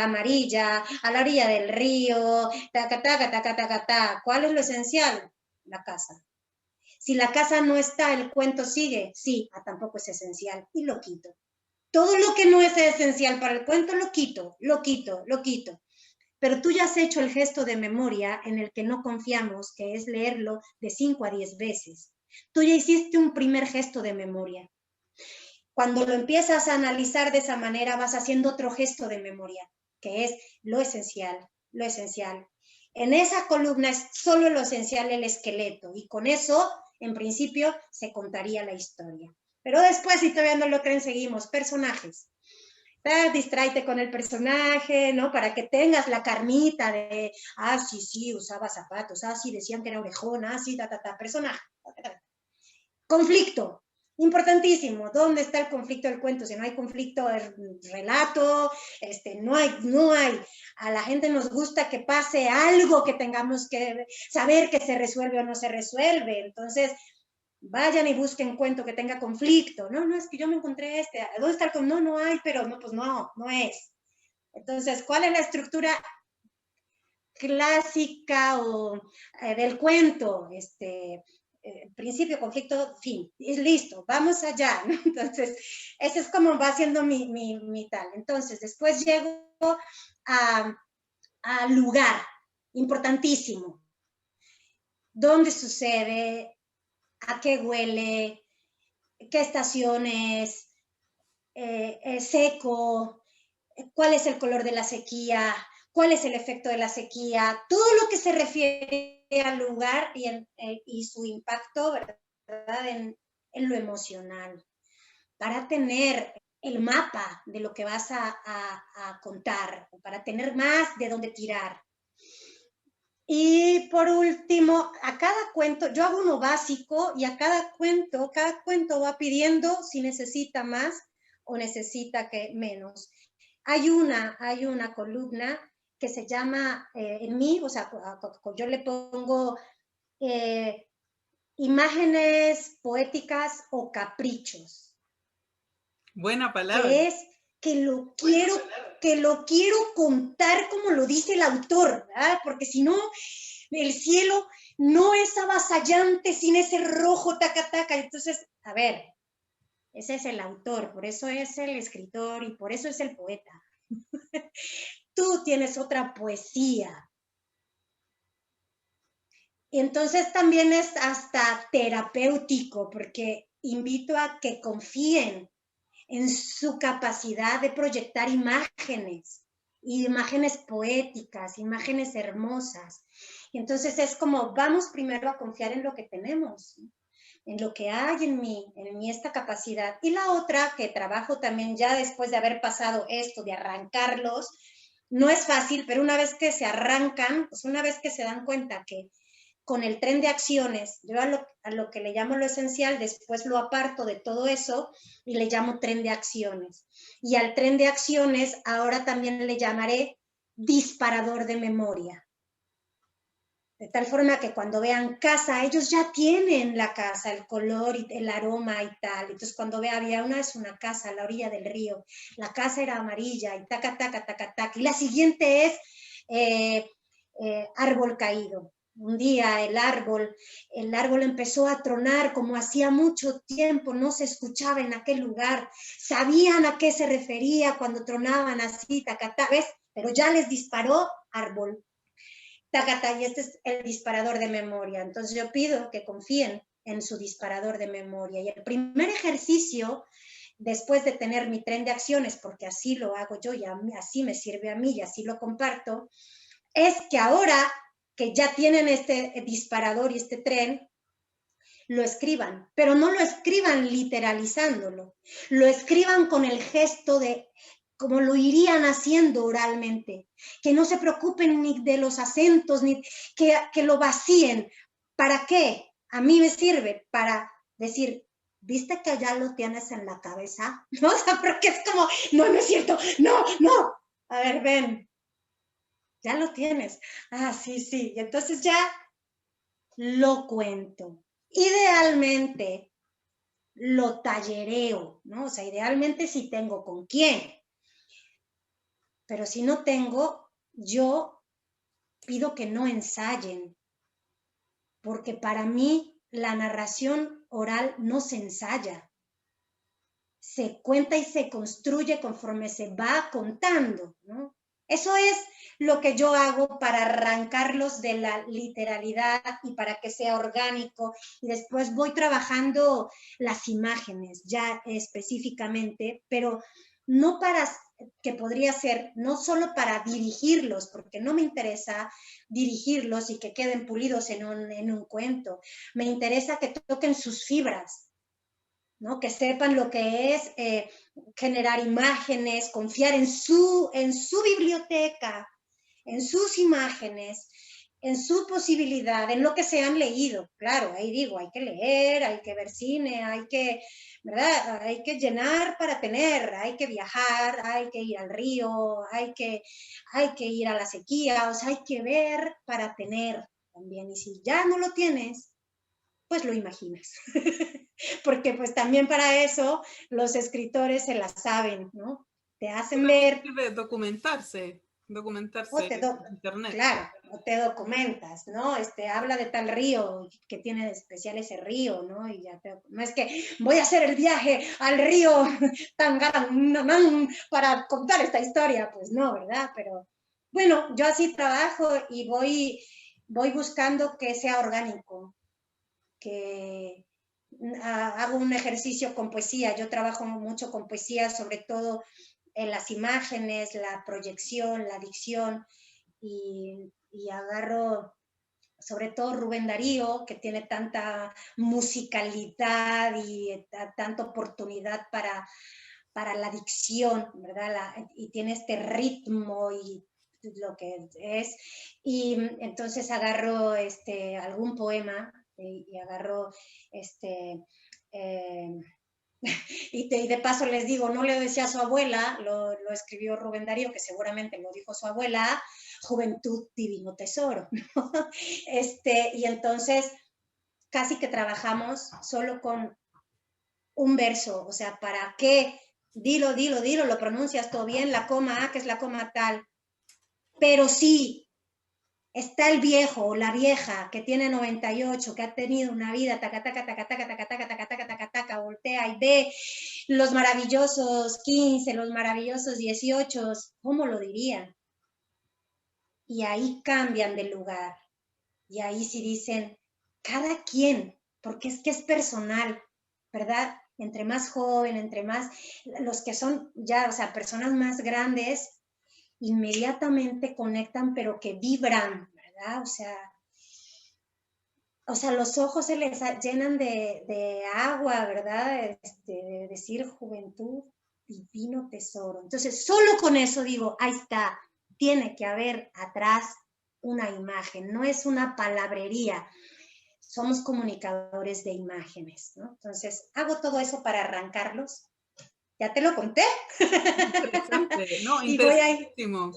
amarilla a la orilla del río, taca, taca, taca, taca, taca. ¿Cuál es lo esencial? La casa. Si la casa no está, el cuento sigue. Sí, tampoco es esencial y lo quito. Todo lo que no es esencial para el cuento lo quito, lo quito, lo quito. Pero tú ya has hecho el gesto de memoria en el que no confiamos, que es leerlo de 5 a 10 veces. Tú ya hiciste un primer gesto de memoria. Cuando lo empiezas a analizar de esa manera, vas haciendo otro gesto de memoria, que es lo esencial, lo esencial. En esa columna es solo lo esencial, el esqueleto, y con eso, en principio, se contaría la historia. Pero después, si todavía no lo creen, seguimos. Personajes. Distráete con el personaje, ¿no? Para que tengas la carnita de, sí, usaba zapatos, sí, decían que era orejón, sí, personaje. Conflicto. Importantísimo, ¿dónde está el conflicto del cuento? Si no hay conflicto, relato, no hay. A la gente nos gusta que pase algo que tengamos que saber que se resuelve o no se resuelve. Entonces, vayan y busquen cuento que tenga conflicto. No, es que yo me encontré ¿dónde está el conflicto? No hay, pero no, pues no es. Entonces, ¿cuál es la estructura clásica del cuento? Principio, conflicto, fin, y listo, vamos allá, ¿no? Entonces, ese es como va siendo mi tal. Entonces, después llego al lugar, importantísimo. ¿Dónde sucede? ¿A qué huele? ¿Qué estaciones? ¿Es seco? ¿Cuál es el color de la sequía? ¿Cuál es el efecto de la sequía? Todo lo que se refiere al lugar y su impacto, ¿verdad? En lo emocional, para tener el mapa de lo que vas a contar, para tener más de dónde tirar. Y por último, a cada cuento, yo hago uno básico y a cada cuento va pidiendo si necesita más o necesita menos. Hay una columna que se llama, en mí, o sea, yo le pongo imágenes poéticas o caprichos. Buena palabra. Que es que lo quiero contar como lo dice el autor, ¿verdad? Porque si no, el cielo no es avasallante sin ese rojo taca taca. Entonces, a ver, ese es el autor, por eso es el escritor y por eso es el poeta. Tú tienes otra poesía. Y entonces también es hasta terapéutico, porque invito a que confíen en su capacidad de proyectar imágenes poéticas, imágenes hermosas. Y entonces es como, vamos primero a confiar en lo que tenemos, en lo que hay en mí esta capacidad. Y la otra, que trabajo también ya después de haber pasado esto, de arrancarlos, no es fácil, pero una vez que se arrancan, pues una vez que se dan cuenta que con el tren de acciones, yo a lo que le llamo lo esencial, después lo aparto de todo eso y le llamo tren de acciones. Y al tren de acciones ahora también le llamaré disparador de memoria. De tal forma que cuando vean casa, ellos ya tienen la casa, el color y el aroma y tal. Entonces cuando había una vez una casa a la orilla del río, la casa era amarilla y taca, taca, taca, taca. Y la siguiente es árbol caído. Un día el árbol empezó a tronar como hacía mucho tiempo, no se escuchaba en aquel lugar. Sabían a qué se refería cuando tronaban así, taca, taca, ¿ves? Pero ya les disparó árbol. Tacata, y este es el disparador de memoria. Entonces yo pido que confíen en su disparador de memoria. Y el primer ejercicio, después de tener mi tren de acciones, porque así lo hago yo y así me sirve a mí y así lo comparto, es que ahora que ya tienen este disparador y este tren, lo escriban, pero no lo escriban literalizándolo, lo escriban con el gesto de como lo irían haciendo oralmente, que no se preocupen ni de los acentos, ni que lo vacíen. ¿Para qué? A mí me sirve para decir, ¿viste que ya lo tienes en la cabeza? ¿No? O sea, porque es como, no, no es cierto, no, no. A ver, ven, ya lo tienes. Ah, sí, sí. Y entonces ya lo cuento. Idealmente lo tallereo, ¿no? O sea, idealmente si tengo con quién. Pero si no tengo, yo pido que no ensayen, porque para mí la narración oral no se ensaya. Se cuenta y se construye conforme se va contando, ¿no? Eso es lo que yo hago para arrancarlos de la literalidad y para que sea orgánico. Y después voy trabajando las imágenes ya específicamente, pero no para, que podría ser, no solo para dirigirlos, porque no me interesa dirigirlos y que queden pulidos en un cuento. Me interesa que toquen sus fibras, ¿no? Que sepan lo que es generar imágenes, confiar en su biblioteca, en sus imágenes, en su posibilidad, en lo que se han leído. Claro, ahí digo, hay que leer, hay que ver cine, hay que, ¿verdad? Hay que llenar para tener, hay que viajar, hay que ir al río, hay que ir a la sequía, o sea, hay que ver para tener también. Y si ya no lo tienes, pues lo imaginas. Porque pues también para eso los escritores se la saben, ¿no? Te hacen ver... De documentarse en internet. Claro, o te documentas, ¿no? Habla de tal río, que tiene de especial ese río, ¿no? Y ya no es que voy a hacer el viaje al río Tangaranamán para contar esta historia, pues no, ¿verdad? Pero bueno, yo así trabajo y voy buscando que sea orgánico, que hago un ejercicio con poesía. Yo trabajo mucho con poesía, sobre todo en las imágenes, la proyección, la dicción, y agarro sobre todo Rubén Darío, que tiene tanta musicalidad y tanta oportunidad para la dicción, ¿verdad? Y tiene este ritmo y lo que es. Y entonces agarro algún poema y agarro y de paso les digo, no le decía a su abuela, lo escribió Rubén Darío, que seguramente lo dijo su abuela, juventud, divino tesoro, ¿no? Y entonces casi que trabajamos solo con un verso, o sea, ¿para qué? Dilo, lo pronuncias todo bien, la coma A, que es la coma tal, pero sí, está el viejo o la vieja que tiene 98, que ha tenido una vida, taca, taca, taca, taca, taca, taca, taca, taca, taca, taca, voltea y ve los maravillosos 15, los maravillosos 18, ¿cómo lo dirían? Y ahí cambian de lugar. Y ahí sí dicen, cada quien, porque es que es personal, ¿verdad? Entre más joven, entre más, los que son ya, o sea, personas más grandes, inmediatamente conectan, pero que vibran, ¿verdad? O sea, los ojos se les llenan de agua, ¿verdad? De decir juventud, divino tesoro. Entonces, solo con eso digo, ahí está, tiene que haber atrás una imagen, no es una palabrería. Somos comunicadores de imágenes, ¿no? Entonces, hago todo eso para arrancarlos. Ya te lo conté. Interesante, no, Y voy a ir. interesantísimo.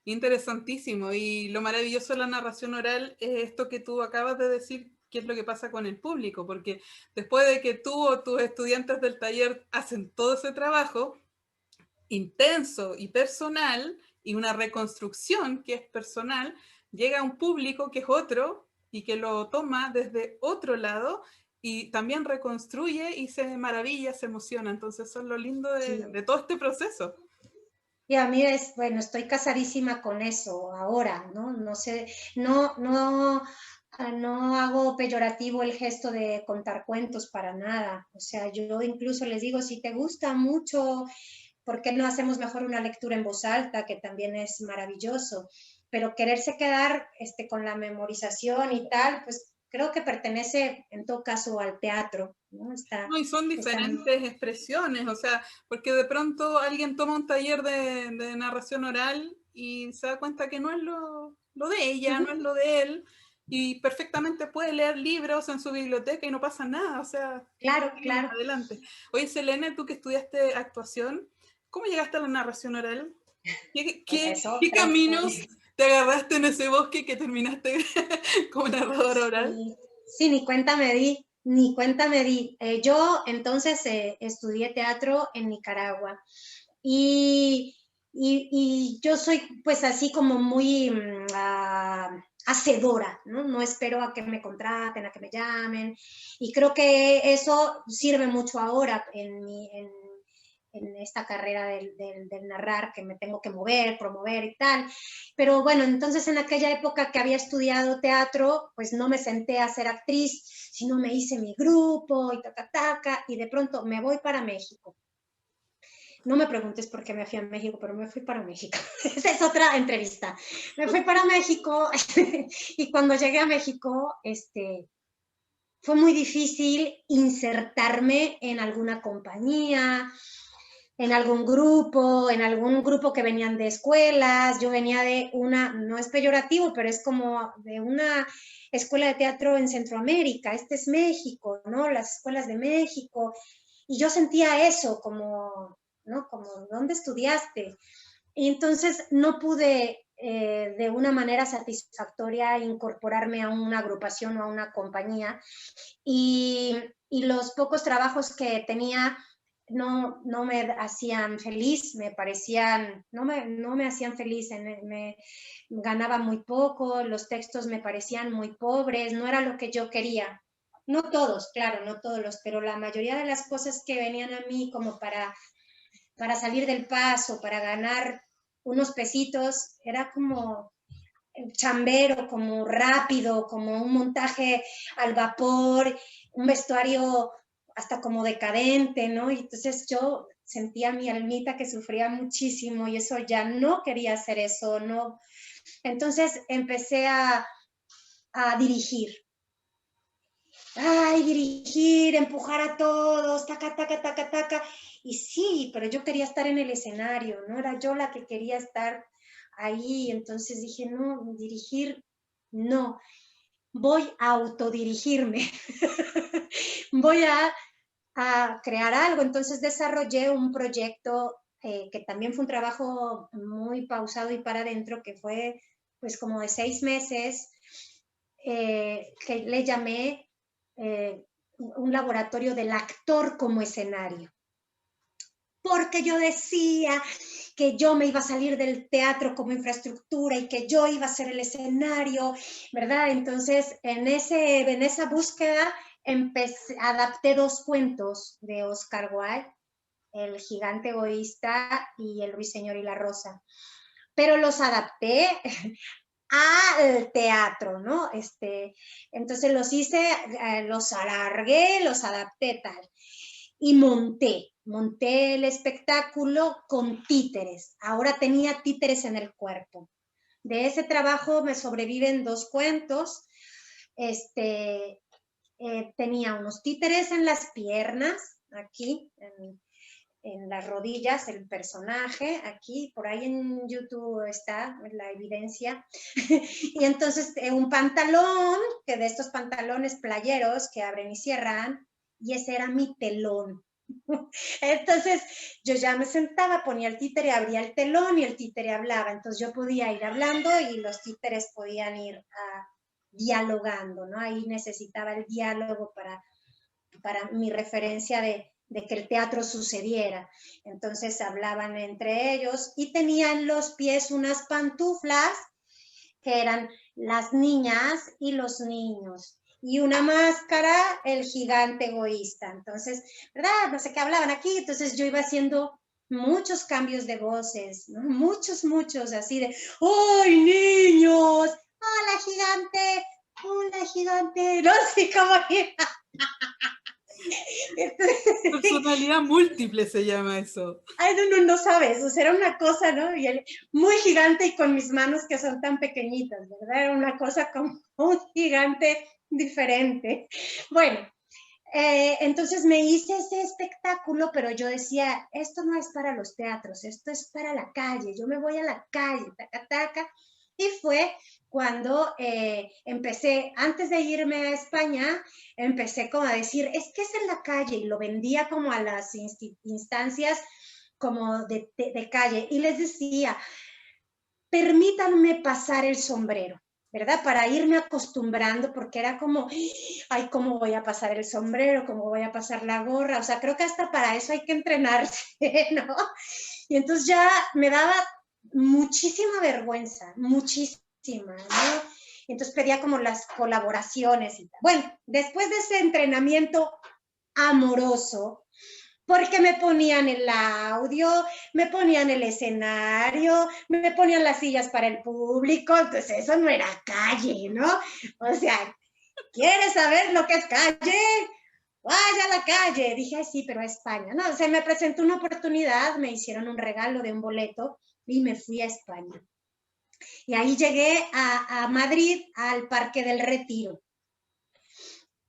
Interesantísimo. Y lo maravilloso de la narración oral es esto que tú acabas de decir, qué es lo que pasa con el público, porque después de que tú o tus estudiantes del taller hacen todo ese trabajo intenso y personal, y una reconstrucción que es personal, llega a un público que es otro y que lo toma desde otro lado y también reconstruye y se maravilla, se emociona. Entonces eso es lo lindo de todo este proceso. Y a mí es, bueno, estoy casadísima con eso ahora, ¿no? No sé, no hago peyorativo el gesto de contar cuentos para nada. O sea, yo incluso les digo, si te gusta mucho, ¿por qué no hacemos mejor una lectura en voz alta, que también es maravilloso? Pero quererse quedar con la memorización y tal, pues creo que pertenece en todo caso al teatro, ¿no? No, y son diferentes expresiones, o sea, porque de pronto alguien toma un taller de narración oral y se da cuenta que no es lo de ella, no es lo de él, y perfectamente puede leer libros en su biblioteca y no pasa nada, o sea, Claro, claro. adelante. Oye, Selene, tú que estudiaste actuación, ¿cómo llegaste a la narración oral? ¿Qué caminos te agarraste en ese bosque que terminaste como narradora oral? Sí, ni cuenta me di. Yo entonces estudié teatro en Nicaragua y yo soy pues así como muy hacedora, ¿no? No espero a que me contraten, a que me llamen, y creo que eso sirve mucho ahora en esta carrera del narrar, que me tengo que mover, promover y tal. Pero bueno, entonces en aquella época que había estudiado teatro, pues no me senté a ser actriz, sino me hice mi grupo y taca, y de pronto me voy para México. No me preguntes por qué me fui a México, pero me fui para México. Esa es otra entrevista. Me fui para México y cuando llegué a México, fue muy difícil insertarme en alguna compañía, en algún grupo que venían de escuelas. Yo venía de una, no es peyorativo, pero es como de una escuela de teatro en Centroamérica. Este es México, ¿no? Las escuelas de México. Y yo sentía eso como, ¿no? Como, ¿dónde estudiaste? Y entonces no pude de una manera satisfactoria incorporarme a una agrupación o a una compañía. Y los pocos trabajos que tenía no me hacían feliz, me parecían, no me hacían feliz, me ganaba muy poco, los textos me parecían muy pobres, no era lo que yo quería. No todos, claro, no todos, pero la mayoría de las cosas que venían a mí como para salir del paso, para ganar unos pesitos, era como chambero, como rápido, como un montaje al vapor, un vestuario hasta como decadente, ¿no? Y entonces yo sentía mi almita que sufría muchísimo y eso ya no quería hacer eso, ¿no? Entonces empecé a dirigir. Ay, dirigir, empujar a todos, taca. Y sí, pero yo quería estar en el escenario, no era yo la que quería estar ahí. Entonces dije, no, dirigir, no. Voy a autodirigirme. Voy a crear algo. Entonces desarrollé un proyecto que también fue un trabajo muy pausado y para adentro, que fue pues como de 6 meses, que le llamé un laboratorio del actor como escenario. Porque yo decía que yo me iba a salir del teatro como infraestructura y que yo iba a ser el escenario, ¿verdad? Entonces, en esa búsqueda adapté 2 cuentos de Oscar Wilde, El gigante egoísta y El ruiseñor y la rosa. Pero los adapté al teatro, ¿no? Entonces los hice, los alargué, los adapté tal. Y monté el espectáculo con títeres. Ahora tenía títeres en el cuerpo. De ese trabajo me sobreviven 2 cuentos. Tenía unos títeres en las piernas, aquí, en las rodillas el personaje, aquí, por ahí en YouTube está la evidencia, y entonces un pantalón, que de estos pantalones playeros que abren y cierran, y ese era mi telón. Entonces yo ya me sentaba, ponía el títere, abría el telón y el títere hablaba, entonces yo podía ir hablando y los títeres podían ir dialogando, ¿no? Ahí necesitaba el diálogo para mi referencia de que el teatro sucediera. Entonces hablaban entre ellos y tenían en los pies unas pantuflas que eran las niñas y los niños. Y una máscara, el gigante egoísta. Entonces, ¿verdad? No sé qué hablaban aquí. Entonces yo iba haciendo muchos cambios de voces, ¿no? Muchos, así de, ¡ay, niños! ¡Hola, gigante! No sé cómo era. Personalidad múltiple se llama eso. Ay, no sabes, o sea, era una cosa, ¿no? Y él, muy gigante y con mis manos que son tan pequeñitas, ¿verdad? Era una cosa como un gigante diferente. Bueno, entonces me hice ese espectáculo, pero yo decía, esto no es para los teatros, esto es para la calle, yo me voy a la calle, taca, taca. Y fue cuando empecé, antes de irme a España, empecé como a decir, es que es en la calle, y lo vendía como a las instancias como de calle, y les decía, permítanme pasar el sombrero, ¿verdad? Para irme acostumbrando, porque era como, ay, ¿cómo voy a pasar el sombrero? ¿Cómo voy a pasar la gorra? O sea, creo que hasta para eso hay que entrenarse, ¿no? Y entonces ya me daba muchísima vergüenza, muchísima, ¿no? Y entonces pedía como las colaboraciones y tal. Bueno, después de ese entrenamiento amoroso, porque me ponían el audio, me ponían el escenario, me ponían las sillas para el público, entonces eso no era calle, ¿no? O sea, ¿quieres saber lo que es calle? Vaya a la calle. Dije, ay, sí, pero a España. No, se me presentó una oportunidad, me hicieron un regalo de un boleto y me fui a España. Y ahí llegué a Madrid, al Parque del Retiro.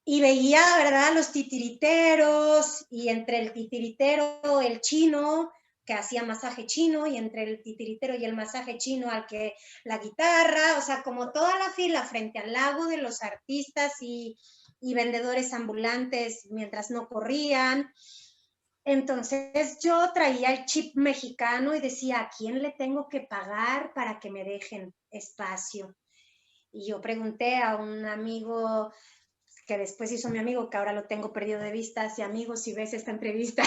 Y veía, ¿verdad?, los titiriteros, y entre el titiritero, el chino, que hacía masaje chino, y entre el titiritero y el masaje chino, al que la guitarra, o sea, como toda la fila frente al lago de los artistas y vendedores ambulantes mientras no corrían. Entonces yo traía el chip mexicano y decía, ¿a quién le tengo que pagar para que me dejen espacio? Y yo pregunté a un amigo que después hizo mi amigo, que ahora lo tengo perdido de vista, si amigos, si ves esta entrevista,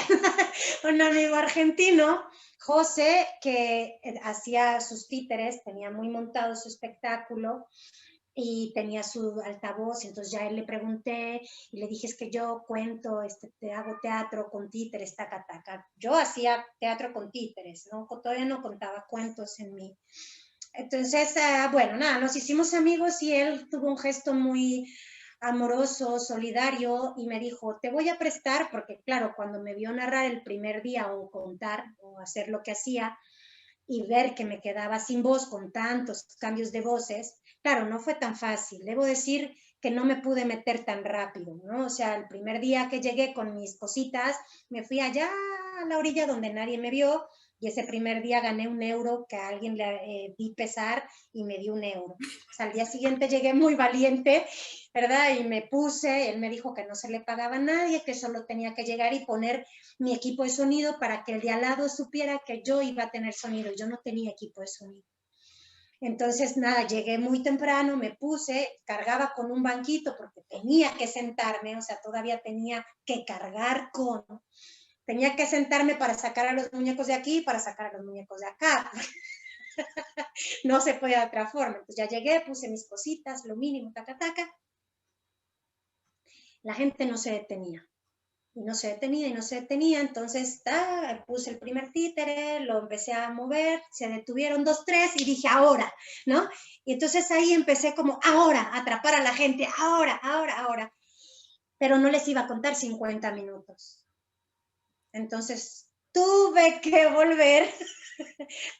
un amigo argentino, José, que hacía sus títeres, tenía muy montado su espectáculo y tenía su altavoz, y entonces ya él le pregunté y le dije, es que yo cuento, te hago teatro con títeres, taca, taca. Yo hacía teatro con títeres, ¿no? Todavía no contaba cuentos en mí. Entonces, bueno, nada, nos hicimos amigos y él tuvo un gesto muy amoroso, solidario, y me dijo, te voy a prestar, porque claro, cuando me vio narrar el primer día o contar o hacer lo que hacía y ver que me quedaba sin voz con tantos cambios de voces, claro, no fue tan fácil. Debo decir que no me pude meter tan rápido, ¿no? O sea, el primer día que llegué con mis cositas, me fui allá a la orilla donde nadie me vio, y ese primer día gané €1 que a alguien le vi pesar y me dio €1. O sea, al día siguiente llegué muy valiente, ¿verdad? Y me puse, él me dijo que no se le pagaba a nadie, que solo tenía que llegar y poner mi equipo de sonido para que el de al lado supiera que yo iba a tener sonido. Yo no tenía equipo de sonido. Entonces, nada, llegué muy temprano, me puse, cargaba con un banquito porque tenía que sentarme, o sea, todavía tenía que cargar con, tenía que sentarme para sacar a los muñecos de aquí, para sacar a los muñecos de acá. No se podía de otra forma. Entonces ya llegué, puse mis cositas, lo mínimo, taca, taca. La gente no se detenía. Y no se detenía, y no se detenía, entonces puse el primer títere, lo empecé a mover, se detuvieron 2, 3, y dije, ahora, ¿no? Y entonces ahí empecé como, ahora, atrapar a la gente, ahora. Pero no les iba a contar 50 minutos. Entonces tuve que volver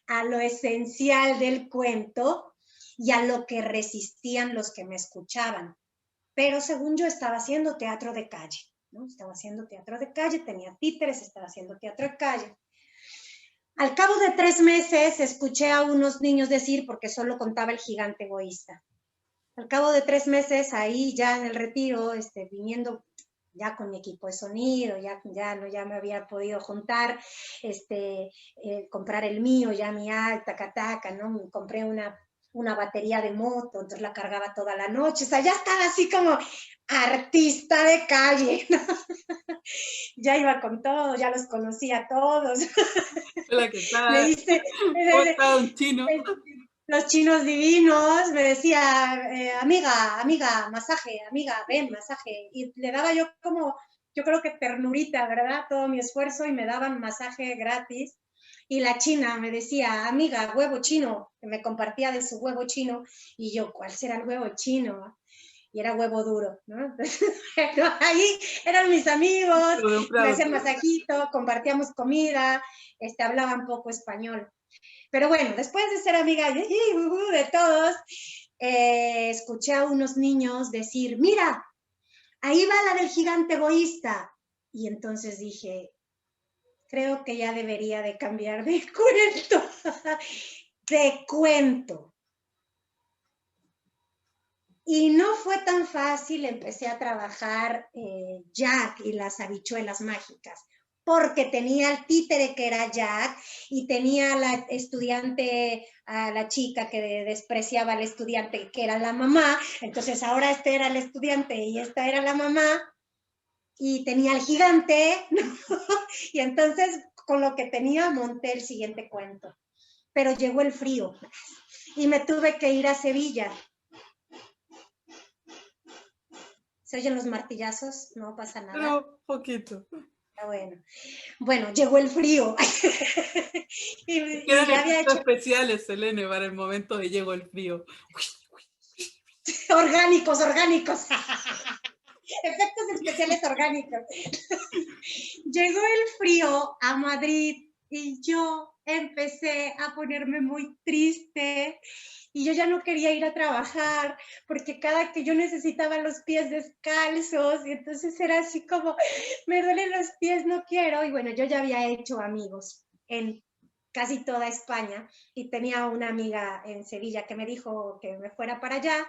a lo esencial del cuento y a lo que resistían los que me escuchaban. Pero según yo estaba haciendo teatro de calle, ¿no? Estaba haciendo teatro de calle, tenía títeres, estaba haciendo teatro de calle. Al cabo de 3 meses escuché a unos niños decir, porque solo contaba El Gigante Egoísta. Al cabo de 3 meses, ahí ya en el retiro, viniendo ya con mi equipo de sonido, ya me había podido juntar, comprar el mío, ya mi taca, ¿no? Compré una batería de moto, entonces la cargaba toda la noche, o sea, ya estaba así como artista de calle, ¿no? Ya iba con todo, ya los conocía a todos. Hola, ¿qué tal? Me dice, ¿Cómo está un chino? Los chinos divinos, me decía, amiga, masaje, amiga, ven, masaje. Y le daba yo como, yo creo que ternurita, ¿verdad? Todo mi esfuerzo y me daban masaje gratis. Y la china me decía, amiga, huevo chino, que me compartía de su huevo chino. Y yo, ¿cuál será el huevo chino? Y era huevo duro, ¿no? Entonces, ahí eran mis amigos, me hacían masajito, compartíamos comida, hablaban poco español. Pero bueno, después de ser amiga de todos, escuché a unos niños decir, mira, ahí va la del Gigante Egoísta. Y entonces dije, creo que ya debería de cambiar de cuento, de cuento. Y no fue tan fácil, empecé a trabajar Jack y las habichuelas mágicas, porque tenía el títere que era Jack y tenía a la estudiante, a la chica que despreciaba al estudiante que era la mamá, entonces ahora este era el estudiante y esta era la mamá, y tenía al gigante, ¿no? Y entonces con lo que tenía monté el siguiente cuento. Pero llegó el frío y me tuve que ir a Sevilla. ¿Se oyen los martillazos? No pasa nada. Pero poquito. Bueno, llegó el frío. y ya había hecho especiales, Selene, para el momento de llegó el frío. Orgánicos. Efectos especiales orgánicos. Llegó el frío a Madrid y yo empecé a ponerme muy triste y yo ya no quería ir a trabajar porque cada que yo necesitaba los pies descalzos y entonces era así como, me duelen los pies, no quiero. Y bueno, yo ya había hecho amigos en casi toda España y tenía una amiga en Sevilla que me dijo que me fuera para allá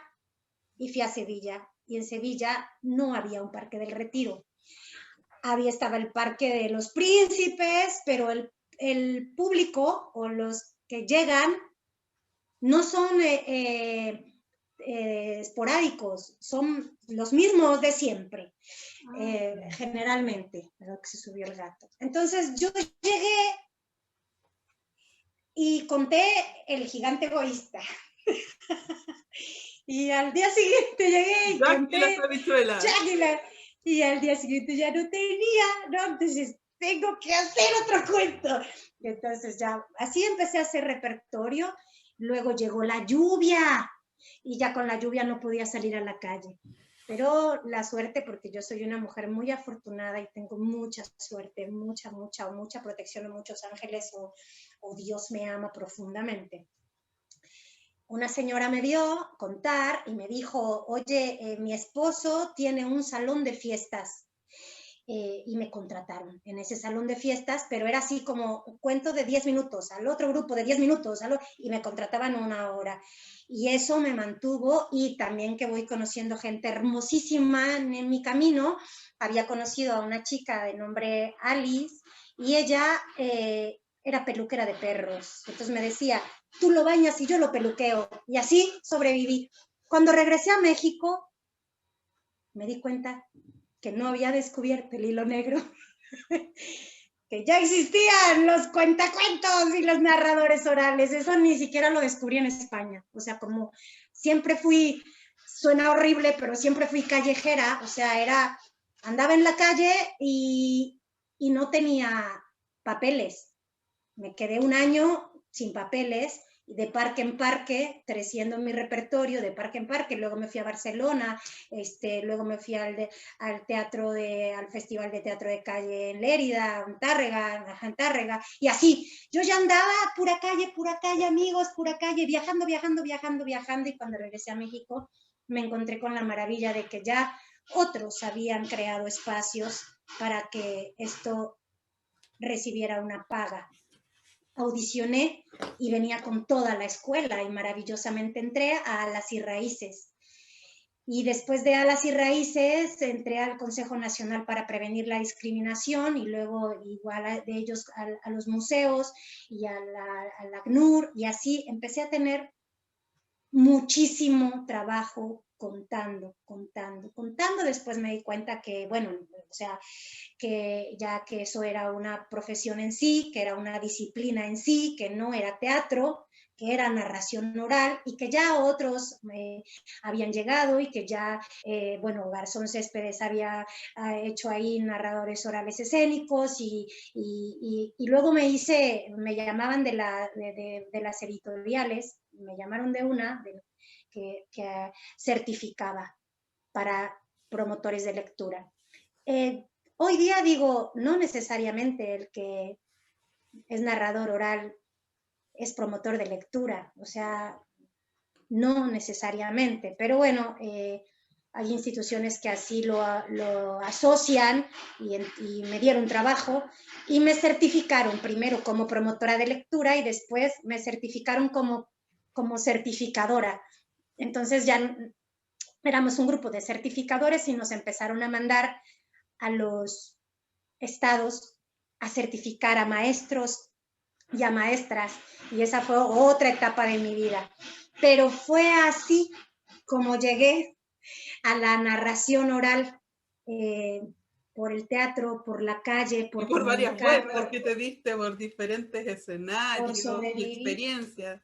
y fui a Sevilla. Y en Sevilla no había un Parque del Retiro. Estaba el Parque de los Príncipes, pero el público o los que llegan no son esporádicos, son los mismos de siempre, generalmente, pero que se subió el gato. Entonces yo llegué y conté El Gigante Egoísta. Y al día siguiente llegué y conté y al día siguiente ya no tenía, ¿no? Entonces tengo que hacer otro cuento. Y entonces ya, así empecé a hacer repertorio. Luego llegó la lluvia y ya con la lluvia no podía salir a la calle. Pero la suerte, porque yo soy una mujer muy afortunada y tengo mucha suerte, mucha protección de muchos ángeles o Dios me ama profundamente. Una señora me vio contar y me dijo, oye, mi esposo tiene un salón de fiestas y me contrataron en ese salón de fiestas, pero era así como un cuento de 10 minutos, al otro grupo de 10 minutos, y me contrataban 1 hora. Y eso me mantuvo y también que voy conociendo gente hermosísima en mi camino. Había conocido a una chica de nombre Alice y ella era peluquera de perros. Entonces me decía, tú lo bañas y yo lo peluqueo. Y así sobreviví. Cuando regresé a México, me di cuenta que no había descubierto el hilo negro, que ya existían los cuentacuentos y los narradores orales. Eso ni siquiera lo descubrí en España. O sea, como siempre fui, suena horrible, pero siempre fui callejera. O sea, andaba en la calle y no tenía papeles. Me quedé 1 año sin papeles, de parque en parque, creciendo en mi repertorio, de parque en parque. Luego me fui a Barcelona, luego me fui al Festival de Teatro de Calle en Lérida, en Tárrega, y así. Yo ya andaba pura calle, amigos, pura calle, viajando, y cuando regresé a México me encontré con la maravilla de que ya otros habían creado espacios para que esto recibiera una paga. Audicioné y venía con toda la escuela y maravillosamente entré a Alas y Raíces. Y después de Alas y Raíces entré al Consejo Nacional para Prevenir la Discriminación y luego igual de ellos a los museos y a la ACNUR, y así empecé a tener muchísimo trabajo contando. Después me di cuenta que, bueno, o sea, que ya que eso era una profesión en sí, que era una disciplina en sí, que no era teatro, que era narración oral, y que ya otros habían llegado y que ya, bueno, Garzón Céspedes había hecho ahí narradores orales escénicos, y luego me llamaban de las editoriales, me llamaron de una que certificaba para promotores de lectura. Hoy día digo, no necesariamente el que es narrador oral es promotor de lectura, o sea, no necesariamente, pero bueno, hay instituciones que así lo asocian y me dieron trabajo y me certificaron primero como promotora de lectura y después me certificaron como certificadora. Entonces ya éramos un grupo de certificadores y nos empezaron a mandar a los estados a certificar a maestros y a maestras, y esa fue otra etapa de mi vida. Pero fue así como llegué a la narración oral, por el teatro, por la calle, Y por varias comunicar, vueltas que te diste por diferentes por escenarios y sobrevivir. experiencias.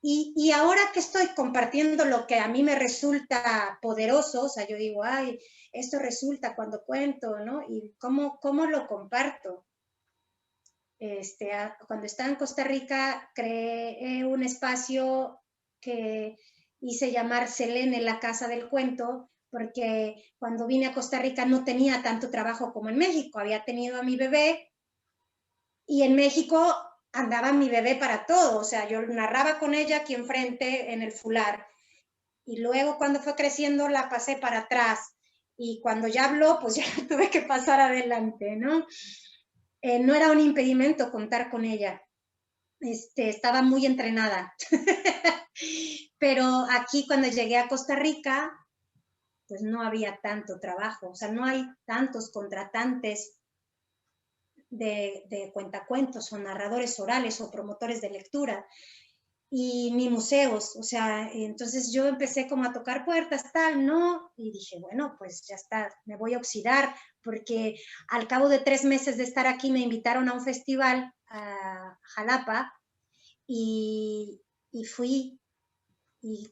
Y ahora que estoy compartiendo lo que a mí me resulta poderoso, o sea, yo digo, ay, esto resulta cuando cuento, ¿no? Y cómo lo comparto. Cuando estaba en Costa Rica, creé un espacio que hice llamar Selene, la Casa del Cuento, porque cuando vine a Costa Rica no tenía tanto trabajo como en México. Había tenido a mi bebé y en México andaba mi bebé para todo. O sea, yo narraba con ella aquí enfrente en el fular. Y luego cuando fue creciendo la pasé para atrás. Y cuando ya habló, pues ya tuve que pasar adelante, ¿no? No era un impedimento contar con ella. Estaba muy entrenada. Pero aquí cuando llegué a Costa Rica, pues no había tanto trabajo, o sea, no hay tantos contratantes de cuentacuentos o narradores orales o promotores de lectura, y ni museos, o sea, entonces yo empecé como a tocar puertas, tal, ¿no? Y dije, bueno, pues ya está, me voy a oxidar, porque al cabo de 3 meses de estar aquí me invitaron a un festival a Jalapa, y fui, y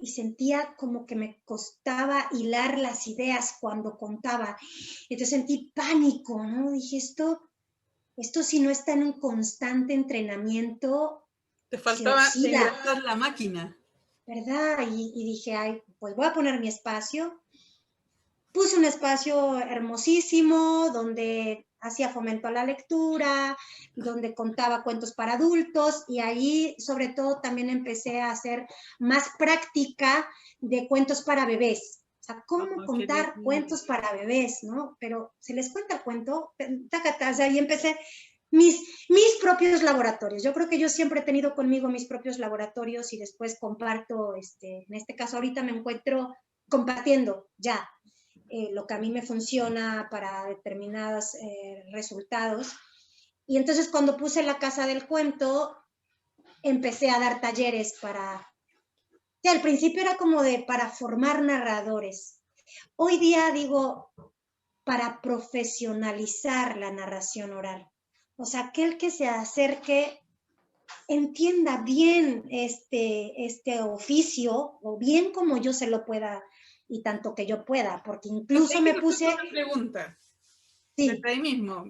sentía como que me costaba hilar las ideas cuando contaba. Entonces sentí pánico, ¿no? Dije, esto si no está en un constante entrenamiento, Te se faltaba oxida, engrasar la máquina. ¿verdad? Y dije, ay, pues voy a poner mi espacio. Puse un espacio hermosísimo donde hacía fomento a la lectura, donde contaba cuentos para adultos, y ahí sobre todo también empecé a hacer más práctica de cuentos para bebés. O sea, cómo contar cuentos para bebés, ¿no? Pero se les cuenta el cuento, o sea, y empecé mis propios laboratorios. Yo creo que yo siempre he tenido conmigo mis propios laboratorios y después comparto, en este caso ahorita me encuentro compartiendo ya lo que a mí me funciona para determinados resultados. Y entonces cuando puse la Casa del Cuento, empecé a dar talleres ya, al principio era como para formar narradores. Hoy día digo, para profesionalizar la narración oral. O sea, aquel que se acerque, entienda bien este oficio, o bien como yo se lo pueda, y tanto que yo pueda, porque incluso me puse... Una pregunta. Sí. Desde ahí mismo,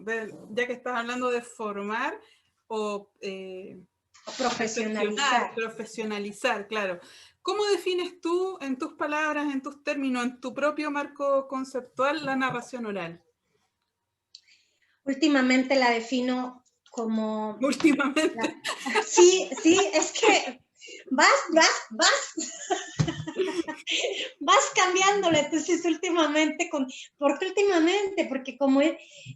ya que estás hablando de formar o profesionalizar, claro. ¿Cómo defines tú, en tus palabras, en tus términos, en tu propio marco conceptual, la narración oral? Últimamente la defino como... Últimamente. Sí, es que vas cambiándole. Entonces últimamente, ¿por qué últimamente? Porque como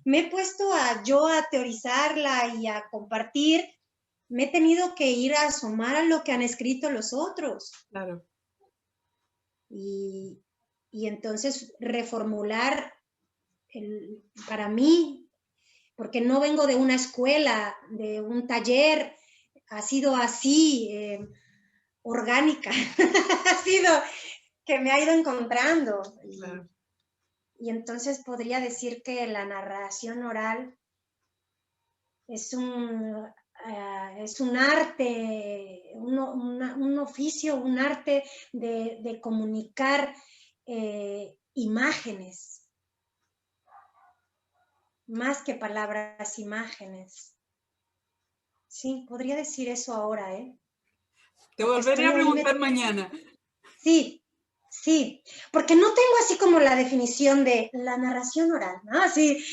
me he puesto yo a teorizarla y a compartir, me he tenido que ir a asomar a lo que han escrito los otros. Claro. Y entonces reformular para mí, porque no vengo de una escuela, de un taller, ha sido así, orgánica, ha sido que me ha ido encontrando. Claro. Y entonces podría decir que la narración oral es un arte, un oficio, un arte de comunicar imágenes, más que palabras, imágenes. Sí, podría decir eso ahora, ¿eh? Te volveré a preguntar mañana. Sí, sí, porque no tengo así como la definición de la narración oral, ¿no? Así,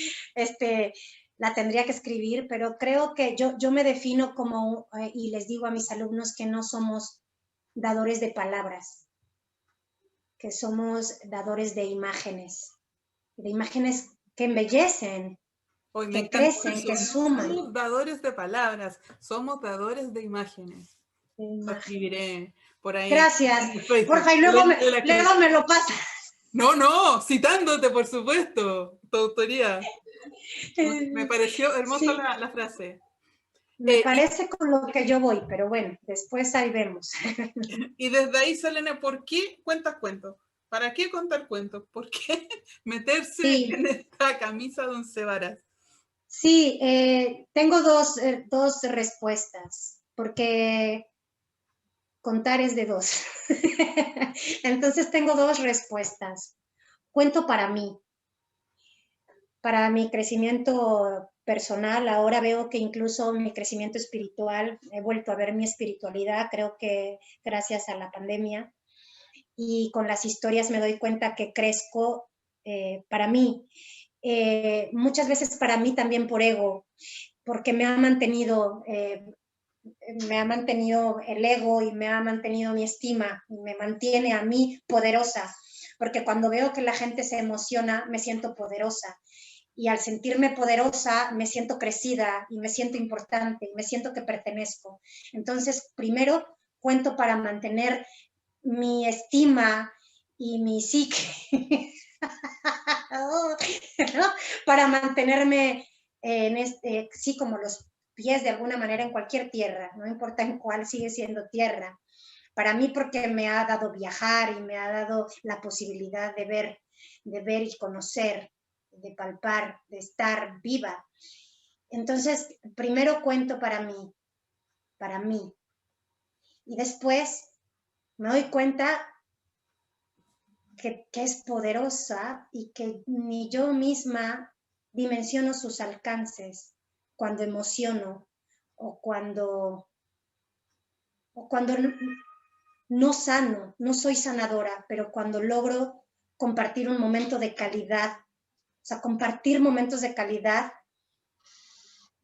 la tendría que escribir, pero creo que yo me defino como, y les digo a mis alumnos que no somos dadores de palabras, que somos dadores de imágenes que embellecen, Hoy que crecen, que suman. No somos dadores de palabras, somos dadores de imágenes. Lo escribiré por ahí. Gracias. Porfa, y luego me lo pasas. No, citándote, por supuesto, tu autoría. Me pareció hermosa Sí. la frase. Me parece con lo que yo voy, pero bueno, después ahí vemos. Y desde ahí, Selene, ¿por qué cuentas cuentos? ¿Para qué contar cuentos? ¿Por qué meterse en esta camisa de once varas? Sí, tengo dos respuestas, porque contar es de dos. Entonces tengo dos respuestas. Cuento para mi crecimiento personal. Ahora veo que incluso mi crecimiento espiritual, he vuelto a ver mi espiritualidad, creo que gracias a la pandemia. Y con las historias me doy cuenta que crezco para mí. Muchas veces para mí también por ego, porque me ha mantenido el ego y me ha mantenido mi estima y me mantiene a mí poderosa, porque cuando veo que la gente se emociona, me siento poderosa. Y al sentirme poderosa, me siento crecida y me siento importante y me siento que pertenezco. Entonces, primero, cuento para mantener mi estima y mi psique, ¿no? Para mantenerme sí, como los pies de alguna manera en cualquier tierra, no importa en cuál, sigue siendo tierra. Para mí porque me ha dado viajar y me ha dado la posibilidad de ver y conocer, de palpar, de estar viva. Entonces, primero cuento para mí. Y después me doy cuenta que es poderosa y que ni yo misma dimensiono sus alcances cuando emociono o cuando no sano, no soy sanadora, pero cuando logro compartir un momento de calidad, o sea, compartir momentos de calidad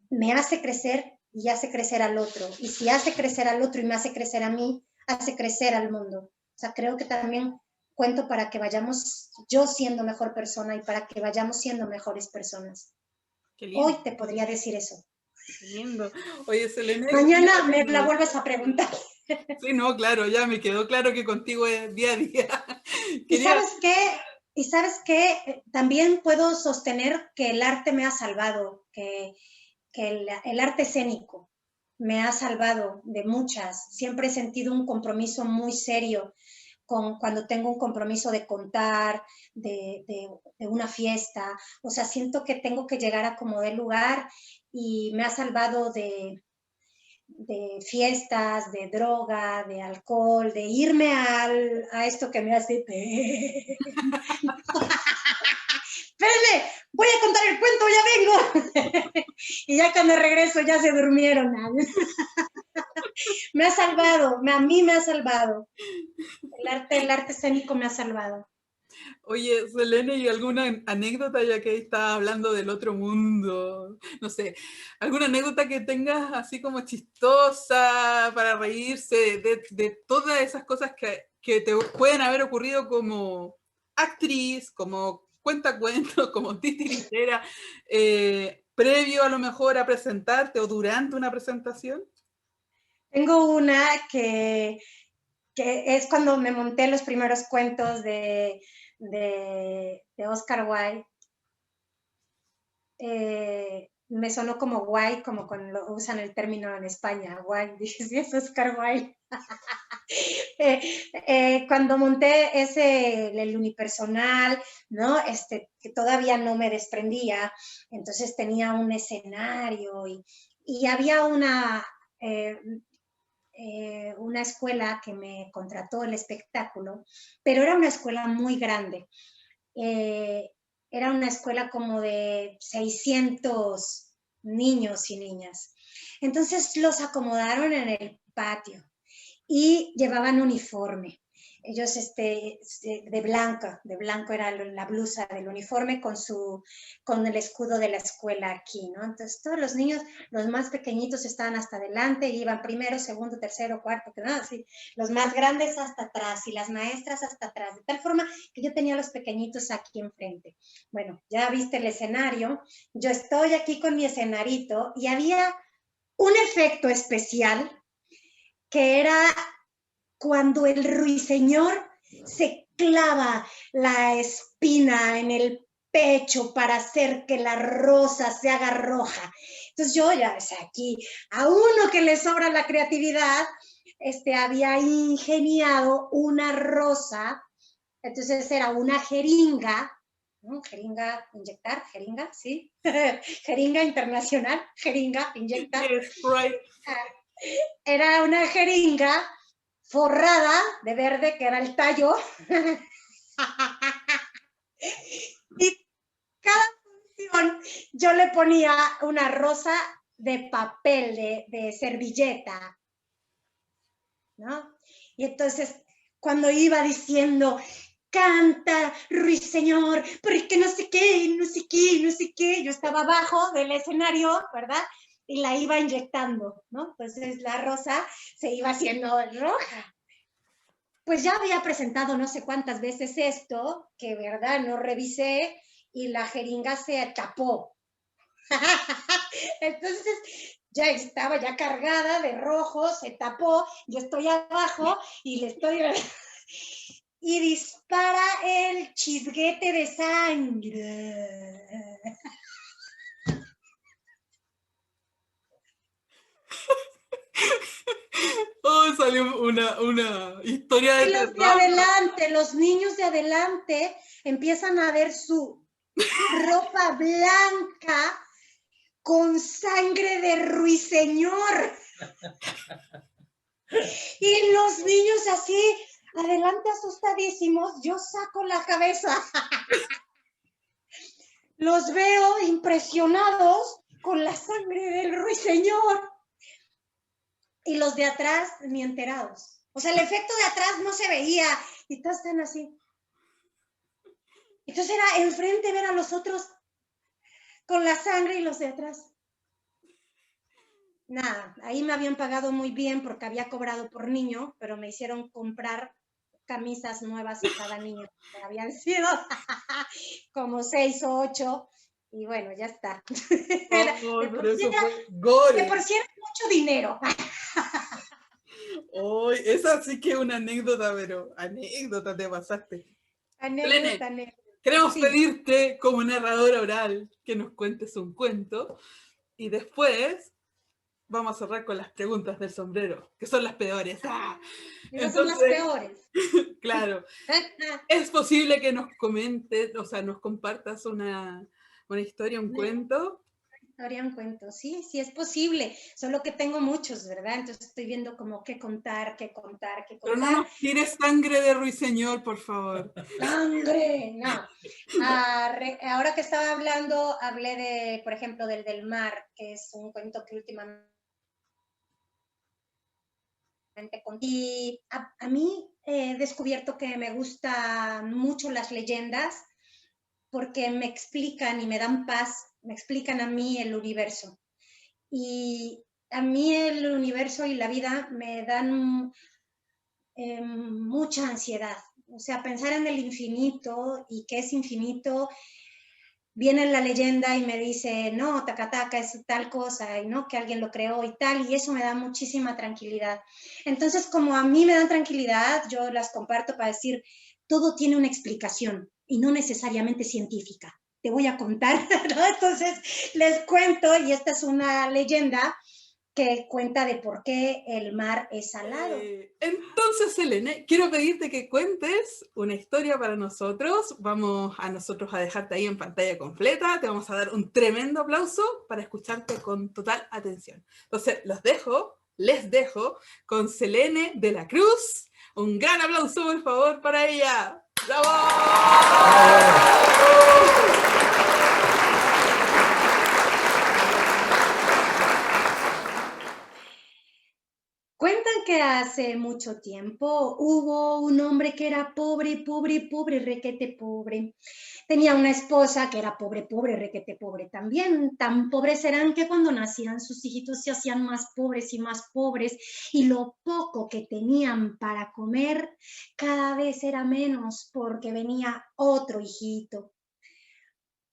me hace crecer y hace crecer al otro. Y si hace crecer al otro y me hace crecer a mí, hace crecer al mundo. O sea, creo que también cuento para que vayamos yo siendo mejor persona y para que vayamos siendo mejores personas. Qué lindo. Hoy te podría decir eso. Qué lindo. Oye, Selene. Mañana me la vuelves a preguntar. Sí, no, claro, ya me quedó claro que contigo es día a día. ¿Y sabes qué? También puedo sostener que el arte me ha salvado, que el arte escénico me ha salvado de muchas. Siempre he sentido un compromiso muy serio cuando tengo un compromiso de contar, de una fiesta. O sea, siento que tengo que llegar a como de lugar y me ha salvado de fiestas, de droga, de alcohol, de irme a esto que me hace... Espérenme, voy a contar el cuento, ya vengo. Y ya cuando regreso ya se durmieron. Me ha salvado, a mí me ha salvado. El arte escénico me ha salvado. Oye, Selene, ¿y alguna anécdota, ya que estás hablando del otro mundo? No sé, ¿alguna anécdota que tengas así como chistosa para reírse de todas esas cosas que te pueden haber ocurrido como actriz, como cuentacuentos, como titiritera, previo a lo mejor a presentarte o durante una presentación? Tengo una que es cuando me monté los primeros cuentos de Oscar Wilde. Me sonó como guay, como cuando lo usan el término en España, guay, dije, sí, es Oscar Wilde. Cuando monté el unipersonal, ¿no? Que todavía no me desprendía, entonces tenía un escenario y había una escuela que me contrató el espectáculo, pero era una escuela muy grande. Era una escuela como de 600 niños y niñas. Entonces los acomodaron en el patio y llevaban uniforme. Ellos de blanco era la blusa del uniforme con el escudo de la escuela aquí, ¿no? Entonces todos los niños, los más pequeñitos estaban hasta adelante, iban primero, segundo, tercero, cuarto, ¿no? Así, los más grandes hasta atrás y las maestras hasta atrás, de tal forma que yo tenía a los pequeñitos aquí enfrente. Bueno, ya viste el escenario, yo estoy aquí con mi escenarito y había un efecto especial que era cuando el ruiseñor se clava la espina en el pecho para hacer que la rosa se haga roja. Entonces yo ya, o sea, aquí a uno que le sobra la creatividad, había ingeniado una rosa, entonces era una jeringa, ¿no? Jeringa, inyectar, jeringa, sí, jeringa internacional, jeringa, inyectar. Yes, right. Era una jeringa forrada de verde, que era el tallo. Y cada función yo le ponía una rosa de papel, de servilleta, ¿no? Y entonces, cuando iba diciendo, canta, ruiseñor, porque no sé qué, no sé qué, no sé qué, yo estaba abajo del escenario, ¿verdad? Y la iba inyectando, ¿no? Entonces la rosa se iba haciendo roja. Pues ya había presentado no sé cuántas veces esto, que verdad no revisé y la jeringa se tapó. Entonces ya estaba ya cargada de rojo, se tapó, yo estoy abajo y le estoy... y dispara el chisguete de sangre. Oh, salió una historia Y de los de terror. adelante, los niños de adelante empiezan a ver su ropa blanca con sangre de ruiseñor. Y los niños así, adelante asustadísimos, yo saco la cabeza. Los veo impresionados con la sangre del ruiseñor. Y los de atrás ni enterados. O sea, el efecto de atrás no se veía. Y todos están así. Entonces era enfrente ver a los otros con la sangre y los de atrás. Nada, ahí me habían pagado muy bien porque había cobrado por niño, pero me hicieron comprar camisas nuevas a cada niño, que habían sido como 6 o 8, y bueno, ya está. Oh, De pero por sí eso fue era gore. mucho dinero. Oh, esa sí que es una anécdota, pero anécdota te pasaste. Anécdota, Selene, anécdota, queremos sí. pedirte como narradora oral que nos cuentes un cuento y después vamos a cerrar con las preguntas del sombrero, que son las peores. ¡Ah! Esas son las Entonces, peores. claro, es posible que nos comentes, o sea, nos compartas una historia, un cuento. Historia un cuento, sí, sí es posible, solo que tengo muchos, ¿verdad? Entonces estoy viendo como qué contar, qué contar, qué Pero no contar. nos tires sangre de ruiseñor, por favor. ¡Sangre! No. Ahora que estaba hablando, hablé de, por ejemplo, del mar, que es un cuento que últimamente conté. Y a mí he descubierto que me gustan mucho las leyendas porque me explican y me dan paz, me explican a mí el universo. Y a mí el universo y la vida me dan mucha ansiedad. O sea, pensar en el infinito y que es infinito, viene la leyenda y me dice, no, Takataka es tal cosa, y no, que alguien lo creó y tal, y eso me da muchísima tranquilidad. Entonces, como a mí me dan tranquilidad, yo las comparto para decir, todo tiene una explicación y no necesariamente científica. Te voy a contar, ¿no? Entonces les cuento, y esta es una leyenda que cuenta de por qué el mar es salado. Entonces, Selene, quiero pedirte que cuentes una historia para nosotros. Vamos a nosotros a dejarte ahí en pantalla completa. Te vamos a dar un tremendo aplauso para escucharte con total atención. Entonces, les dejo con Selene de la Cruz. Un gran aplauso, por favor, para ella. ¡Bravo! Cuentan que hace mucho tiempo hubo un hombre que era pobre, pobre, pobre, requete pobre. Tenía una esposa que era pobre, pobre, requete pobre también. Tan pobres eran que cuando nacían sus hijitos se hacían más pobres y más pobres, y lo poco que tenían para comer cada vez era menos porque venía otro hijito.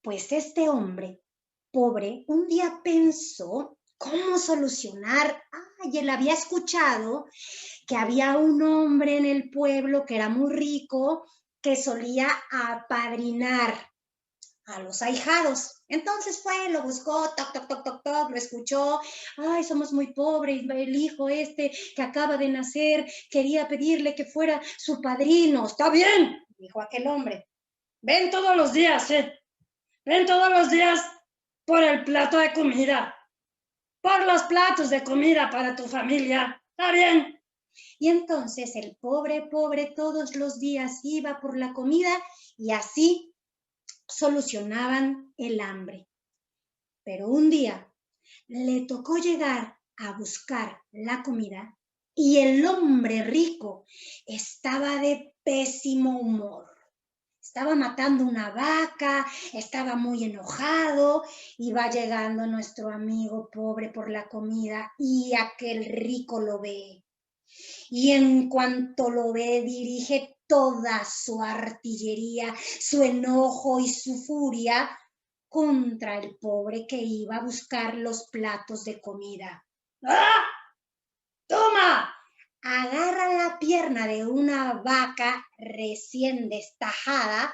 Pues este hombre pobre un día pensó cómo solucionar. Y él había escuchado que había un hombre en el pueblo que era muy rico, que solía apadrinar a los ahijados. Entonces fue, lo buscó, toc, toc, toc, toc, toc, lo escuchó. Ay, somos muy pobres, el hijo este que acaba de nacer, quería pedirle que fuera su padrino. Está bien, dijo aquel hombre. Ven todos los días, ven todos los días por el plato de comida, por los platos de comida para tu familia. Está bien. Y entonces el pobre, pobre, todos los días iba por la comida y así solucionaban el hambre. Pero un día le tocó llegar a buscar la comida y el hombre rico estaba de pésimo humor. Estaba matando una vaca, estaba muy enojado, iba llegando nuestro amigo pobre por la comida y aquel rico lo ve. Y en cuanto lo ve, dirige toda su artillería, su enojo y su furia contra el pobre que iba a buscar los platos de comida. ¡Ah! ¡Toma! Agarra la pierna de una vaca recién destajada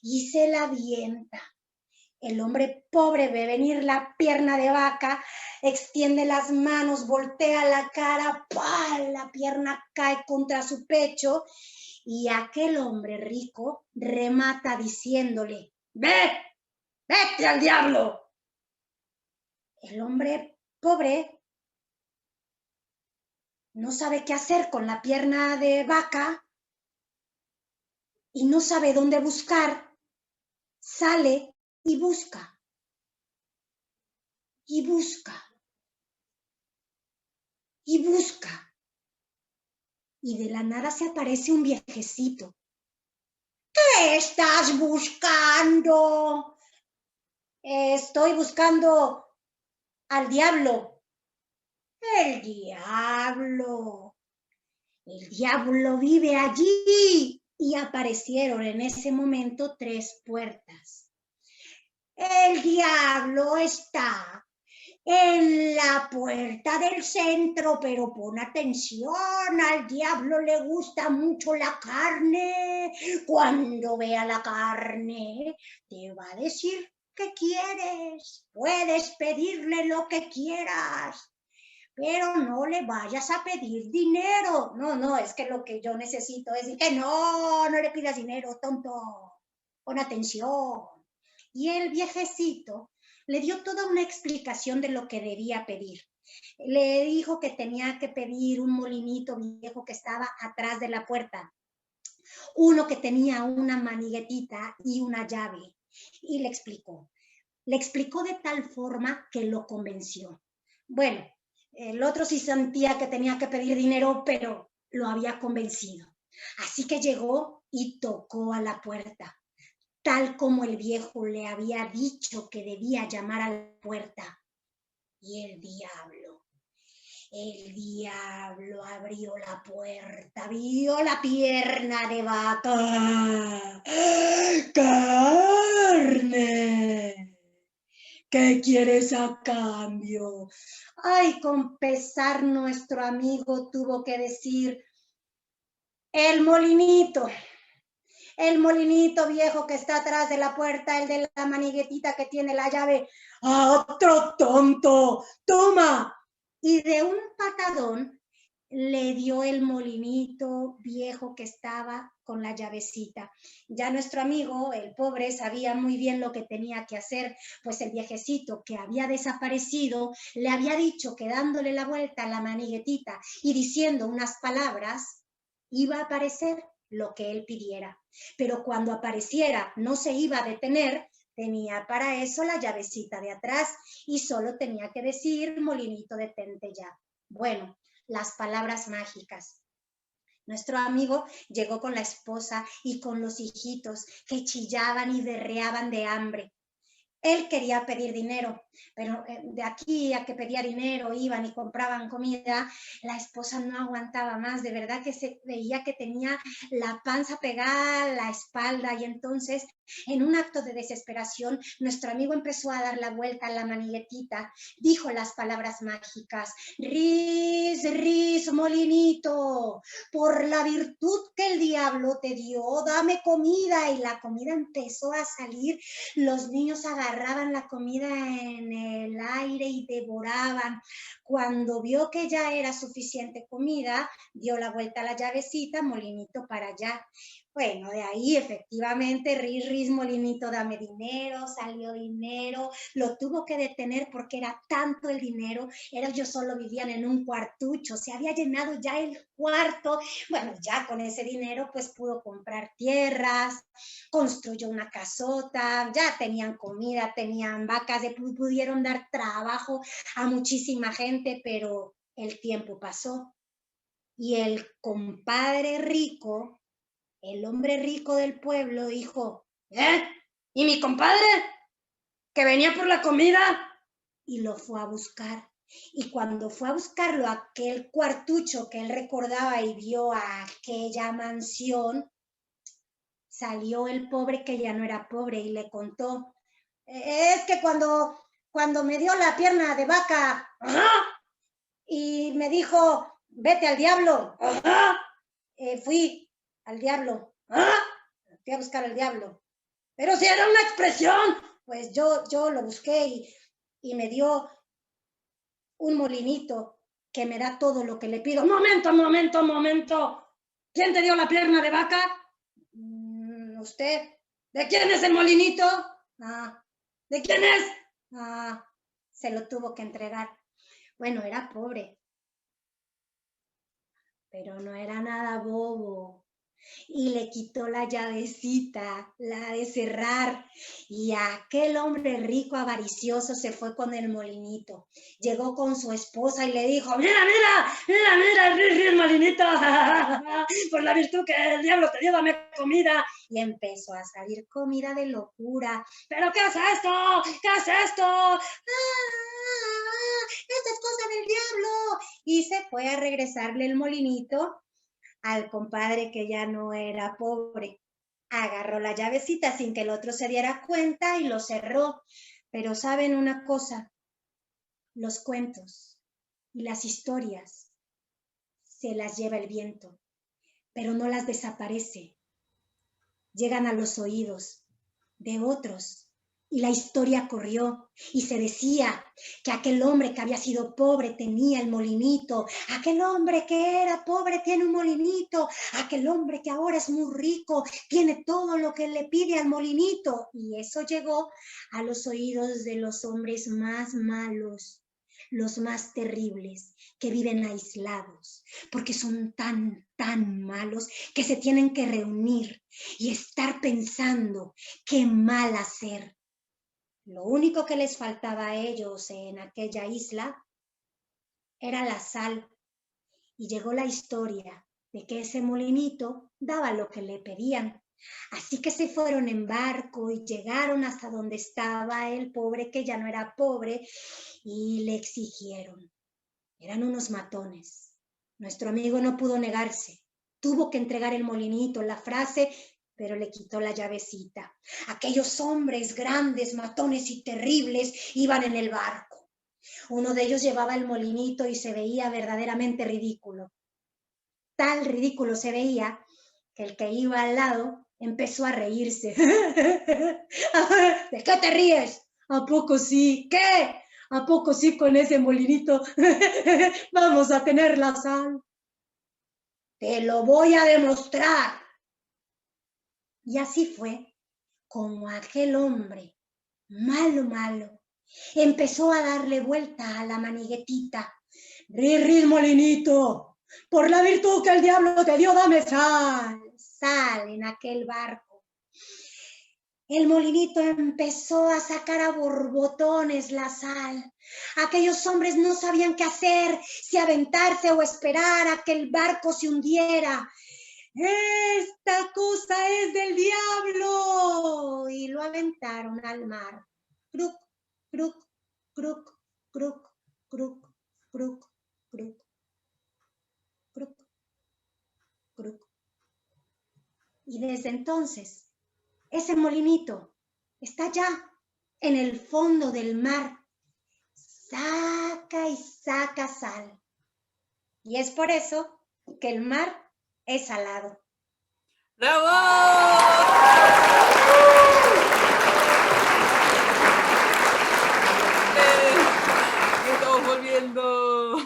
y se la avienta. El hombre pobre ve venir la pierna de vaca, extiende las manos, voltea la cara, ¡pah! La pierna cae contra su pecho y aquel hombre rico remata diciéndole, vete al diablo. El hombre pobre no sabe qué hacer con la pierna de vaca y no sabe dónde buscar, sale y busca. Y busca. Y busca. Y de la nada se aparece un viejecito. ¿Qué estás buscando? Estoy buscando al diablo. El diablo. El diablo vive allí. Y aparecieron en ese momento 3 puertas. El diablo está en la puerta del centro, pero pon atención, al diablo le gusta mucho la carne. Cuando vea la carne, te va a decir qué quieres. Puedes pedirle lo que quieras, pero no le vayas a pedir dinero. No, es que lo que yo necesito es decir que no le pidas dinero, tonto. Pon atención. Y el viejecito le dio toda una explicación de lo que debía pedir. Le dijo que tenía que pedir un molinito viejo que estaba atrás de la puerta, uno que tenía una maniguetita y una llave, y le explicó de tal forma que lo convenció. Bueno, el otro sí sentía que tenía que pedir dinero, pero lo había convencido. Así que llegó y tocó a la puerta, tal como el viejo le había dicho que debía llamar a la puerta. Y el diablo abrió la puerta, vio la pierna de vaca. ¡Carne! ¿Qué quieres a cambio? Ay, con pesar nuestro amigo tuvo que decir, el molinito viejo que está atrás de la puerta, el de la maniguetita que tiene la llave. ¡Ah, otro tonto! ¡Toma! Y de un patadón le dio el molinito viejo que estaba con la llavecita. Ya nuestro amigo, el pobre, sabía muy bien lo que tenía que hacer, pues el viejecito que había desaparecido le había dicho que dándole la vuelta a la maniguetita y diciendo unas palabras, iba a aparecer lo que él pidiera. Pero cuando apareciera no se iba a detener, tenía para eso la llavecita de atrás y solo tenía que decir, molinito, detente ya. Bueno, las palabras mágicas. Nuestro amigo llegó con la esposa y con los hijitos que chillaban y berreaban de hambre. Él quería pedir dinero, pero de aquí a que pedía dinero, iban y compraban comida, la esposa no aguantaba más, de verdad que se veía que tenía la panza pegada a la espalda y entonces, en un acto de desesperación, nuestro amigo empezó a dar la vuelta a la maniguetita, dijo las palabras mágicas, ris, ris, molinito, por la virtud que el diablo te dio, dame comida, y la comida empezó a salir, los niños agarraban la comida en el aire y devoraban. Cuando vio que ya era suficiente comida, dio la vuelta a la llavecita, molinito para allá. Bueno, de ahí efectivamente, ris, molinito, dame dinero, salió dinero, lo tuvo que detener porque era tanto el dinero, ellos solo vivían en un cuartucho, se había llenado ya el cuarto, bueno, ya con ese dinero pues pudo comprar tierras, construyó una casota, ya tenían comida, tenían vacas, pudieron dar trabajo a muchísima gente, pero el tiempo pasó y el compadre rico, el hombre rico del pueblo, dijo, ¿y mi compadre que venía por la comida? Y lo fue a buscar. Y cuando fue a buscarlo a aquel cuartucho que él recordaba y vio a aquella mansión, salió el pobre que ya no era pobre y le contó, es que cuando me dio la pierna de vaca, y me dijo, vete al diablo, fui al diablo, fui a buscar al diablo, pero si era una expresión, pues yo lo busqué y me dio un molinito que me da todo lo que le pido. Momento, ¿quién te dio la pierna de vaca? Usted. ¿De quién es el molinito? ¿De quién es? Se lo tuvo que entregar. Bueno, era pobre, pero no era nada bobo. Y le quitó la llavecita, la de cerrar, y aquel hombre rico avaricioso se fue con el molinito. Llegó con su esposa y le dijo, mira, el molinito, por la virtud que el diablo te dio, dame comida. Y empezó a salir comida de locura. ¿Pero qué es esto? ¿Qué es esto? Esta es cosa del diablo. Y se fue a regresarle el molinito al compadre que ya no era pobre. Agarró la llavecita sin que el otro se diera cuenta y lo cerró. Pero ¿saben una cosa? Los cuentos y las historias se las lleva el viento, pero no las desaparece. Llegan a los oídos de otros. Y la historia corrió y se decía que aquel hombre que había sido pobre tenía el molinito, aquel hombre que era pobre tiene un molinito, aquel hombre que ahora es muy rico tiene todo lo que le pide al molinito. Y eso llegó a los oídos de los hombres más malos, los más terribles, que viven aislados, porque son tan malos que se tienen que reunir y estar pensando qué mal hacer. Lo único que les faltaba a ellos en aquella isla era la sal. Y llegó la historia de que ese molinito daba lo que le pedían. Así que se fueron en barco y llegaron hasta donde estaba el pobre, que ya no era pobre, y le exigieron. Eran unos matones. Nuestro amigo no pudo negarse. Tuvo que entregar el molinito, la frase, pero le quitó la llavecita. Aquellos hombres grandes, matones y terribles iban en el barco. Uno de ellos llevaba el molinito y se veía verdaderamente ridículo. Tal ridículo se veía que el que iba al lado empezó a reírse. ¿De qué te ríes? ¿A poco sí? ¿Qué? ¿A poco sí con ese molinito vamos a tener la sal? Te lo voy a demostrar. Y así fue como aquel hombre, malo, malo, empezó a darle vuelta a la maniguetita. ¡Rirris, molinito! Por la virtud que el diablo te dio, dame sal. Sal en aquel barco. El molinito empezó a sacar a borbotones la sal. Aquellos hombres no sabían qué hacer, si aventarse o esperar a que el barco se hundiera. ¡Esta cosa es del diablo! Y lo aventaron al mar. Cruc, cruc, cruc, cruc, cruc, cruc, cruc, cruc, cruc. Y desde entonces, ese molinito está ya en el fondo del mar. Saca y saca sal. Y es por eso que el mar es salado. ¡Bravo! Estamos volviendo.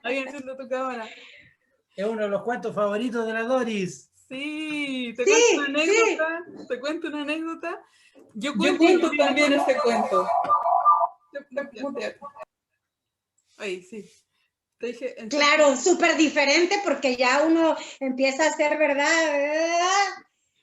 Ahí enciendo tu cámara. Es uno de los cuentos favoritos de la Doris. Sí, te Sí, cuento una anécdota. sí. Te cuento una anécdota. Yo cuento también ese cuento. Muteate. Ahí, sí. Te dije, Claro, súper diferente porque ya uno empieza a hacer verdad.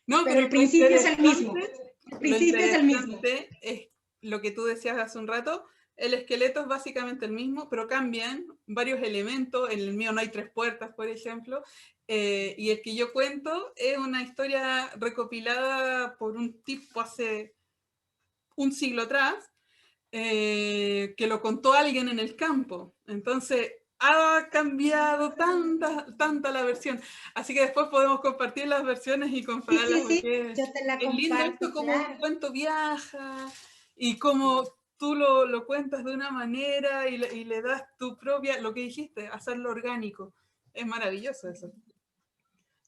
no, pero el principio es el mismo. El principio es el mismo. interesante es lo que tú decías hace un rato. El esqueleto es básicamente el mismo, pero cambian varios elementos. En el mío no hay 3 puertas, por ejemplo. Y el que yo cuento es una historia recopilada por un tipo hace un siglo atrás, que lo contó alguien en el campo. Entonces, ha cambiado tanta la versión. Así que después podemos compartir las versiones y compararlas. Sí, Porque yo te la es lindo comparto, esto, como claro. un cuento viaja y como tú lo cuentas de una manera y le das tu propia, lo que dijiste, hacerlo orgánico. Es maravilloso eso.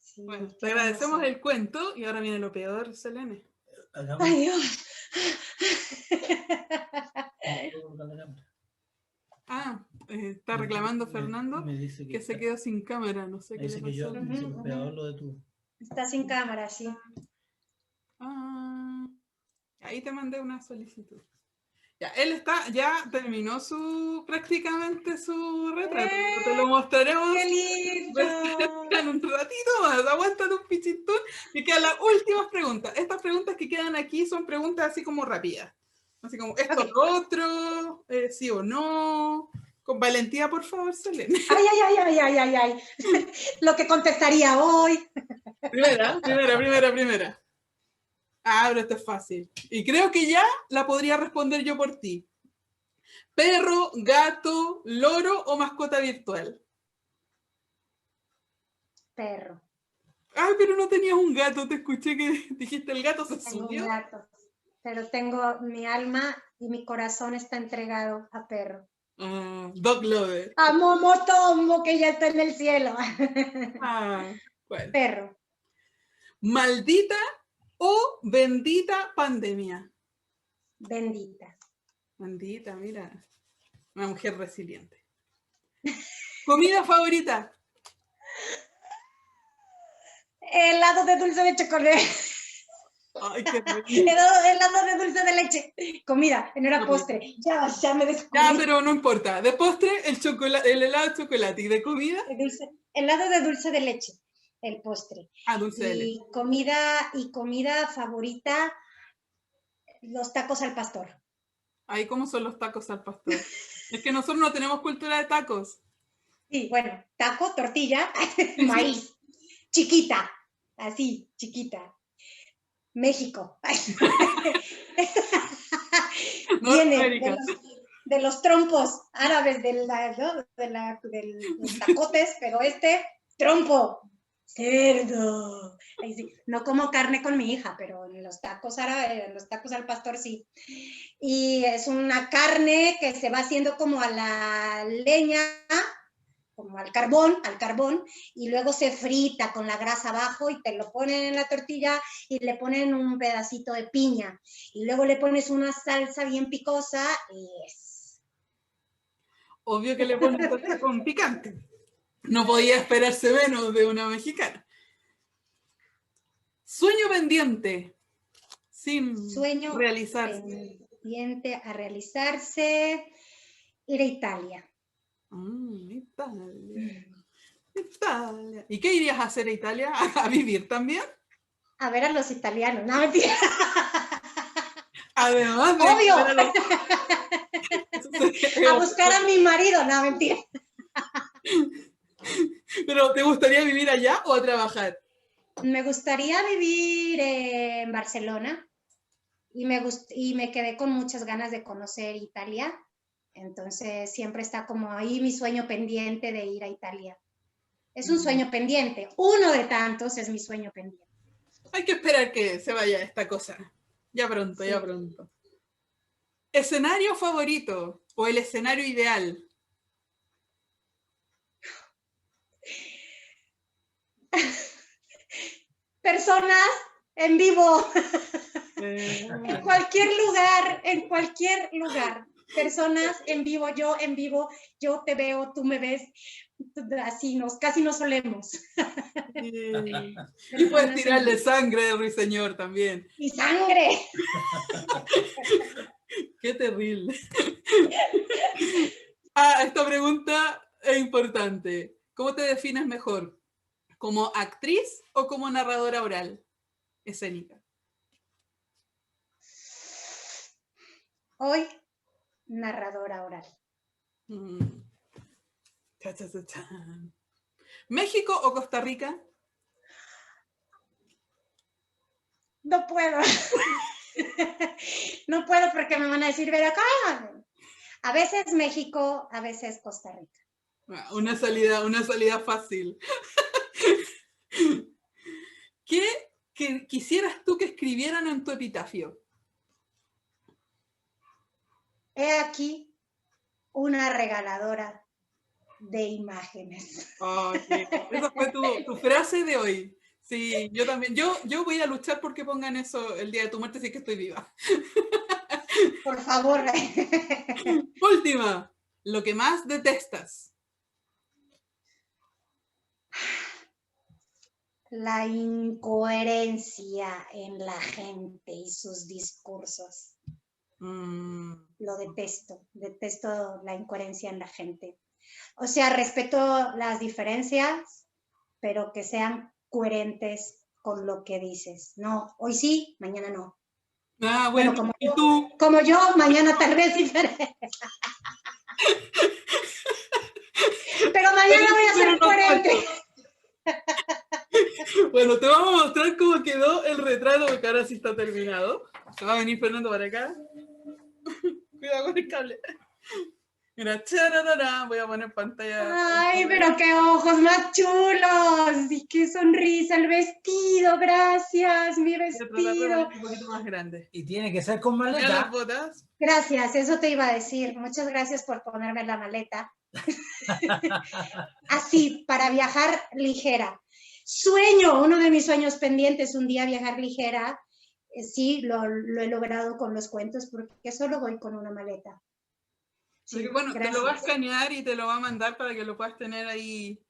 Sí, Bueno, te qué agradecemos hermoso. el cuento y ahora viene lo peor, Selene. Ay, Dios. Ah, está reclamando Fernando Me dice que se quedó sin cámara, no sé qué le dice que yo pasó. soy peor lo de tú. Está sin cámara, sí. Ah, ahí te mandé una solicitud. Ya, él ya terminó prácticamente su retrato. Te lo mostraremos ¡Qué lindo! en un ratito más. Aguantan un pichitón y quedan las últimas preguntas. Estas preguntas que quedan aquí son preguntas así como rápidas. Así como, ¿esto Ok. lo otro? ¿Sí o no? Con valentía, por favor, Selene. Ay, ay, ay, ay, ay, ay, ay. Lo que contestaría hoy. Primera. Ah, pero esto es fácil. Y creo que ya la podría responder yo por ti. ¿Perro, gato, loro o mascota virtual? Perro. Ay, pero no tenías un gato. Te escuché que dijiste el gato se Tengo subió. un gato, pero tengo mi alma y mi corazón está entregado a perro. Dog lover. A Momotombo, que ya está en el cielo. Bueno. Perro. ¿Maldita o bendita pandemia? Bendita. Maldita, mira. Una mujer resiliente. ¿Comida favorita? Helado de dulce de chocolate. Ay, qué rico. Helado de dulce de leche. Comida, no era postre. Ya me descubrí. Ya, pero no importa. De postre, el helado de chocolate. ¿Y de comida? Helado de dulce de leche. El postre. Dulce de leche. Comida favorita, los tacos al pastor. Ay, ¿cómo son los tacos al pastor? Es que nosotros no tenemos cultura de tacos. Sí, bueno, taco, tortilla, maíz, chiquita, así, chiquita. México. Viene Norteamérica. de los trompos árabes, ¿no? los tacotes, pero trompo, cerdo. Ahí sí. No como carne con mi hija, pero en los tacos árabes, en los tacos al pastor sí. Y es una carne que se va haciendo como a la leña, como al carbón, y luego se frita con la grasa abajo y te lo ponen en la tortilla y le ponen un pedacito de piña. Y luego le pones una salsa bien picosa y es... Obvio que le ponen salsa con picante. No podía esperarse menos de una mexicana. Sueño pendiente, sin Sueño realizarse. pendiente a realizarse, ir a Italia. Italia. Italia. ¿Y qué irías a hacer a Italia? ¿A vivir también? A ver a los italianos, no, mentira. Además de Obvio. A buscar a mi marido, no, mentira. ¿Pero te gustaría vivir allá o a trabajar? Me gustaría vivir en Barcelona y me quedé con muchas ganas de conocer Italia. Entonces siempre está como ahí mi sueño pendiente de ir a Italia. Es un sueño pendiente, uno de tantos es mi sueño pendiente. Hay que esperar que se vaya esta cosa. Ya pronto, sí. Ya pronto. ¿Escenario favorito o el escenario ideal? Personas en vivo. En cualquier lugar. Personas en vivo, yo te veo, tú me ves, así casi nos solemos. Y puedes tirarle sangre de Ruiseñor también. ¡Y sangre! ¡Qué terrible! Esta pregunta es importante. ¿Cómo te defines mejor? ¿Como actriz o como narradora oral escénica? Hoy, narradora oral. ¿México o Costa Rica? No puedo. No puedo porque me van a decir, pero acá. A veces México, a veces Costa Rica. Una salida fácil. ¿Qué quisieras tú que escribieran en tu epitafio? He aquí una regaladora de imágenes. Okay. Esa fue tu frase de hoy. Sí, yo también. Yo voy a luchar porque pongan eso el día de tu muerte si es que estoy viva. Por favor. Última. Lo que más detestas. La incoherencia en la gente y sus discursos. Lo detesto la incoherencia en la gente. O sea, respeto las diferencias, pero que sean coherentes con lo que dices. No, hoy sí, mañana no. Bueno, como yo, mañana tal vez diferente. Pero mañana voy a ser coherente. Bueno, te vamos a mostrar cómo quedó el retrato, porque ahora sí está terminado. Se va a venir Fernando para acá. Cuidado con el cable. Mira, chararara, voy a poner pantalla. Ay, pero qué ojos más chulos. Y qué sonrisa el vestido. Gracias, mi vestido. Un poquito más grande. Y tiene que ser con maleta. Las botas. Gracias, eso te iba a decir. Muchas gracias por ponerme la maleta. Así, para viajar ligera. Uno de mis sueños pendientes, un día viajar ligera. Sí, lo he logrado con los cuentos porque solo voy con una maleta. Sí, bueno, gracias. Te lo va a escanear y te lo va a mandar para que lo puedas tener ahí,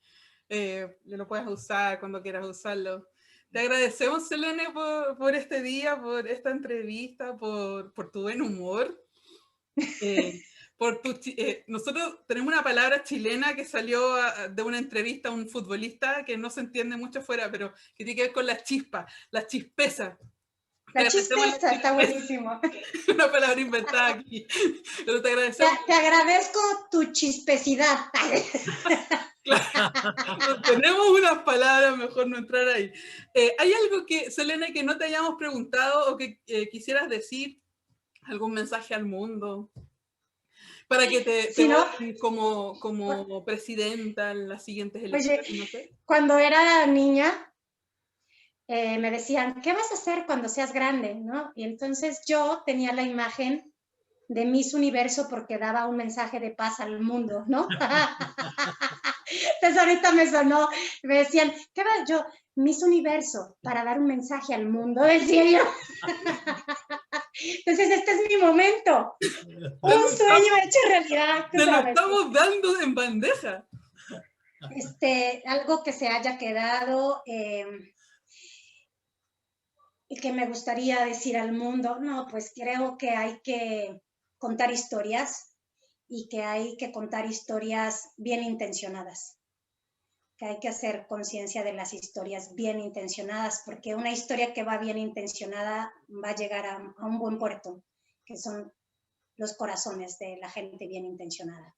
lo puedas usar cuando quieras usarlo. Te agradecemos, Selene, por este día, por esta entrevista, por tu buen humor. Nosotros tenemos una palabra chilena que salió de una entrevista a un futbolista que no se entiende mucho afuera, pero que tiene que ver con la chispa, la chispeza. La chispeza está buenísimo. Una palabra inventada aquí. Pero te agradecemos. Te agradezco tu chispecidad. Tenemos unas palabras, mejor no entrar ahí. ¿Hay algo que, Selene, que no te hayamos preguntado o que quisieras decir? ¿Algún mensaje al mundo? Para que te ¿no? voten como presidenta en las siguientes elecciones. Oye, no sé. cuando era niña, me decían, ¿qué vas a hacer cuando seas grande? ¿No? Y entonces yo tenía la imagen de Miss Universo porque daba un mensaje de paz al mundo, ¿no? Entonces ahorita me sonó, me decían, ¿qué vas? Yo, Miss Universo, para dar un mensaje al mundo, decía yo. Entonces este es mi momento. Un sueño hecho realidad. Te lo estamos dando en bandeja. Algo que se haya quedado y que me gustaría decir al mundo, no, pues creo que hay que contar historias y que hay que contar historias bien intencionadas, que hay que hacer conciencia de las historias bien intencionadas, porque una historia que va bien intencionada va a llegar a un buen puerto, que son los corazones de la gente bien intencionada.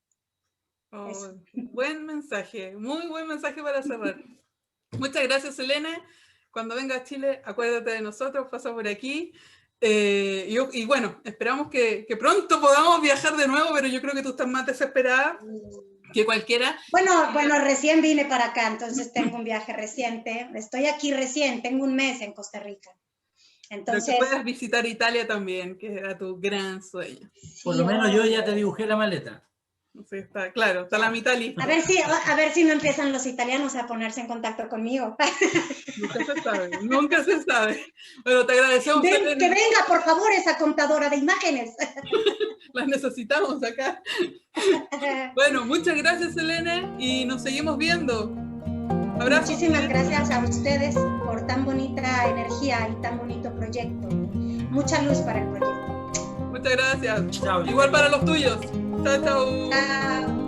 Oh, buen mensaje, muy buen mensaje para cerrar. Muchas gracias, Selene. Cuando venga a Chile, acuérdate de nosotros, pasa por aquí. Y bueno, esperamos que pronto podamos viajar de nuevo, pero yo creo que tú estás más desesperada que cualquiera. Bueno, recién vine para acá, entonces tengo un viaje reciente. Estoy aquí recién, tengo un mes en Costa Rica. Entonces, pero que puedas visitar Italia también, que era tu gran sueño. Por lo menos yo ya te dibujé la maleta. Sí, está claro, está la mitad lista. A ver si no empiezan los italianos a ponerse en contacto conmigo. Nunca se sabe, nunca se sabe. Bueno, te agradecemos. Que venga, por favor, esa contadora de imágenes. Las necesitamos acá. Bueno, muchas gracias, Selene, y nos seguimos viendo. Abrazos. Muchísimas gracias a ustedes por tan bonita energía y tan bonito proyecto. Mucha luz para el proyecto. Muchas gracias. Chao. Igual para los tuyos. Chao, chao. Chao.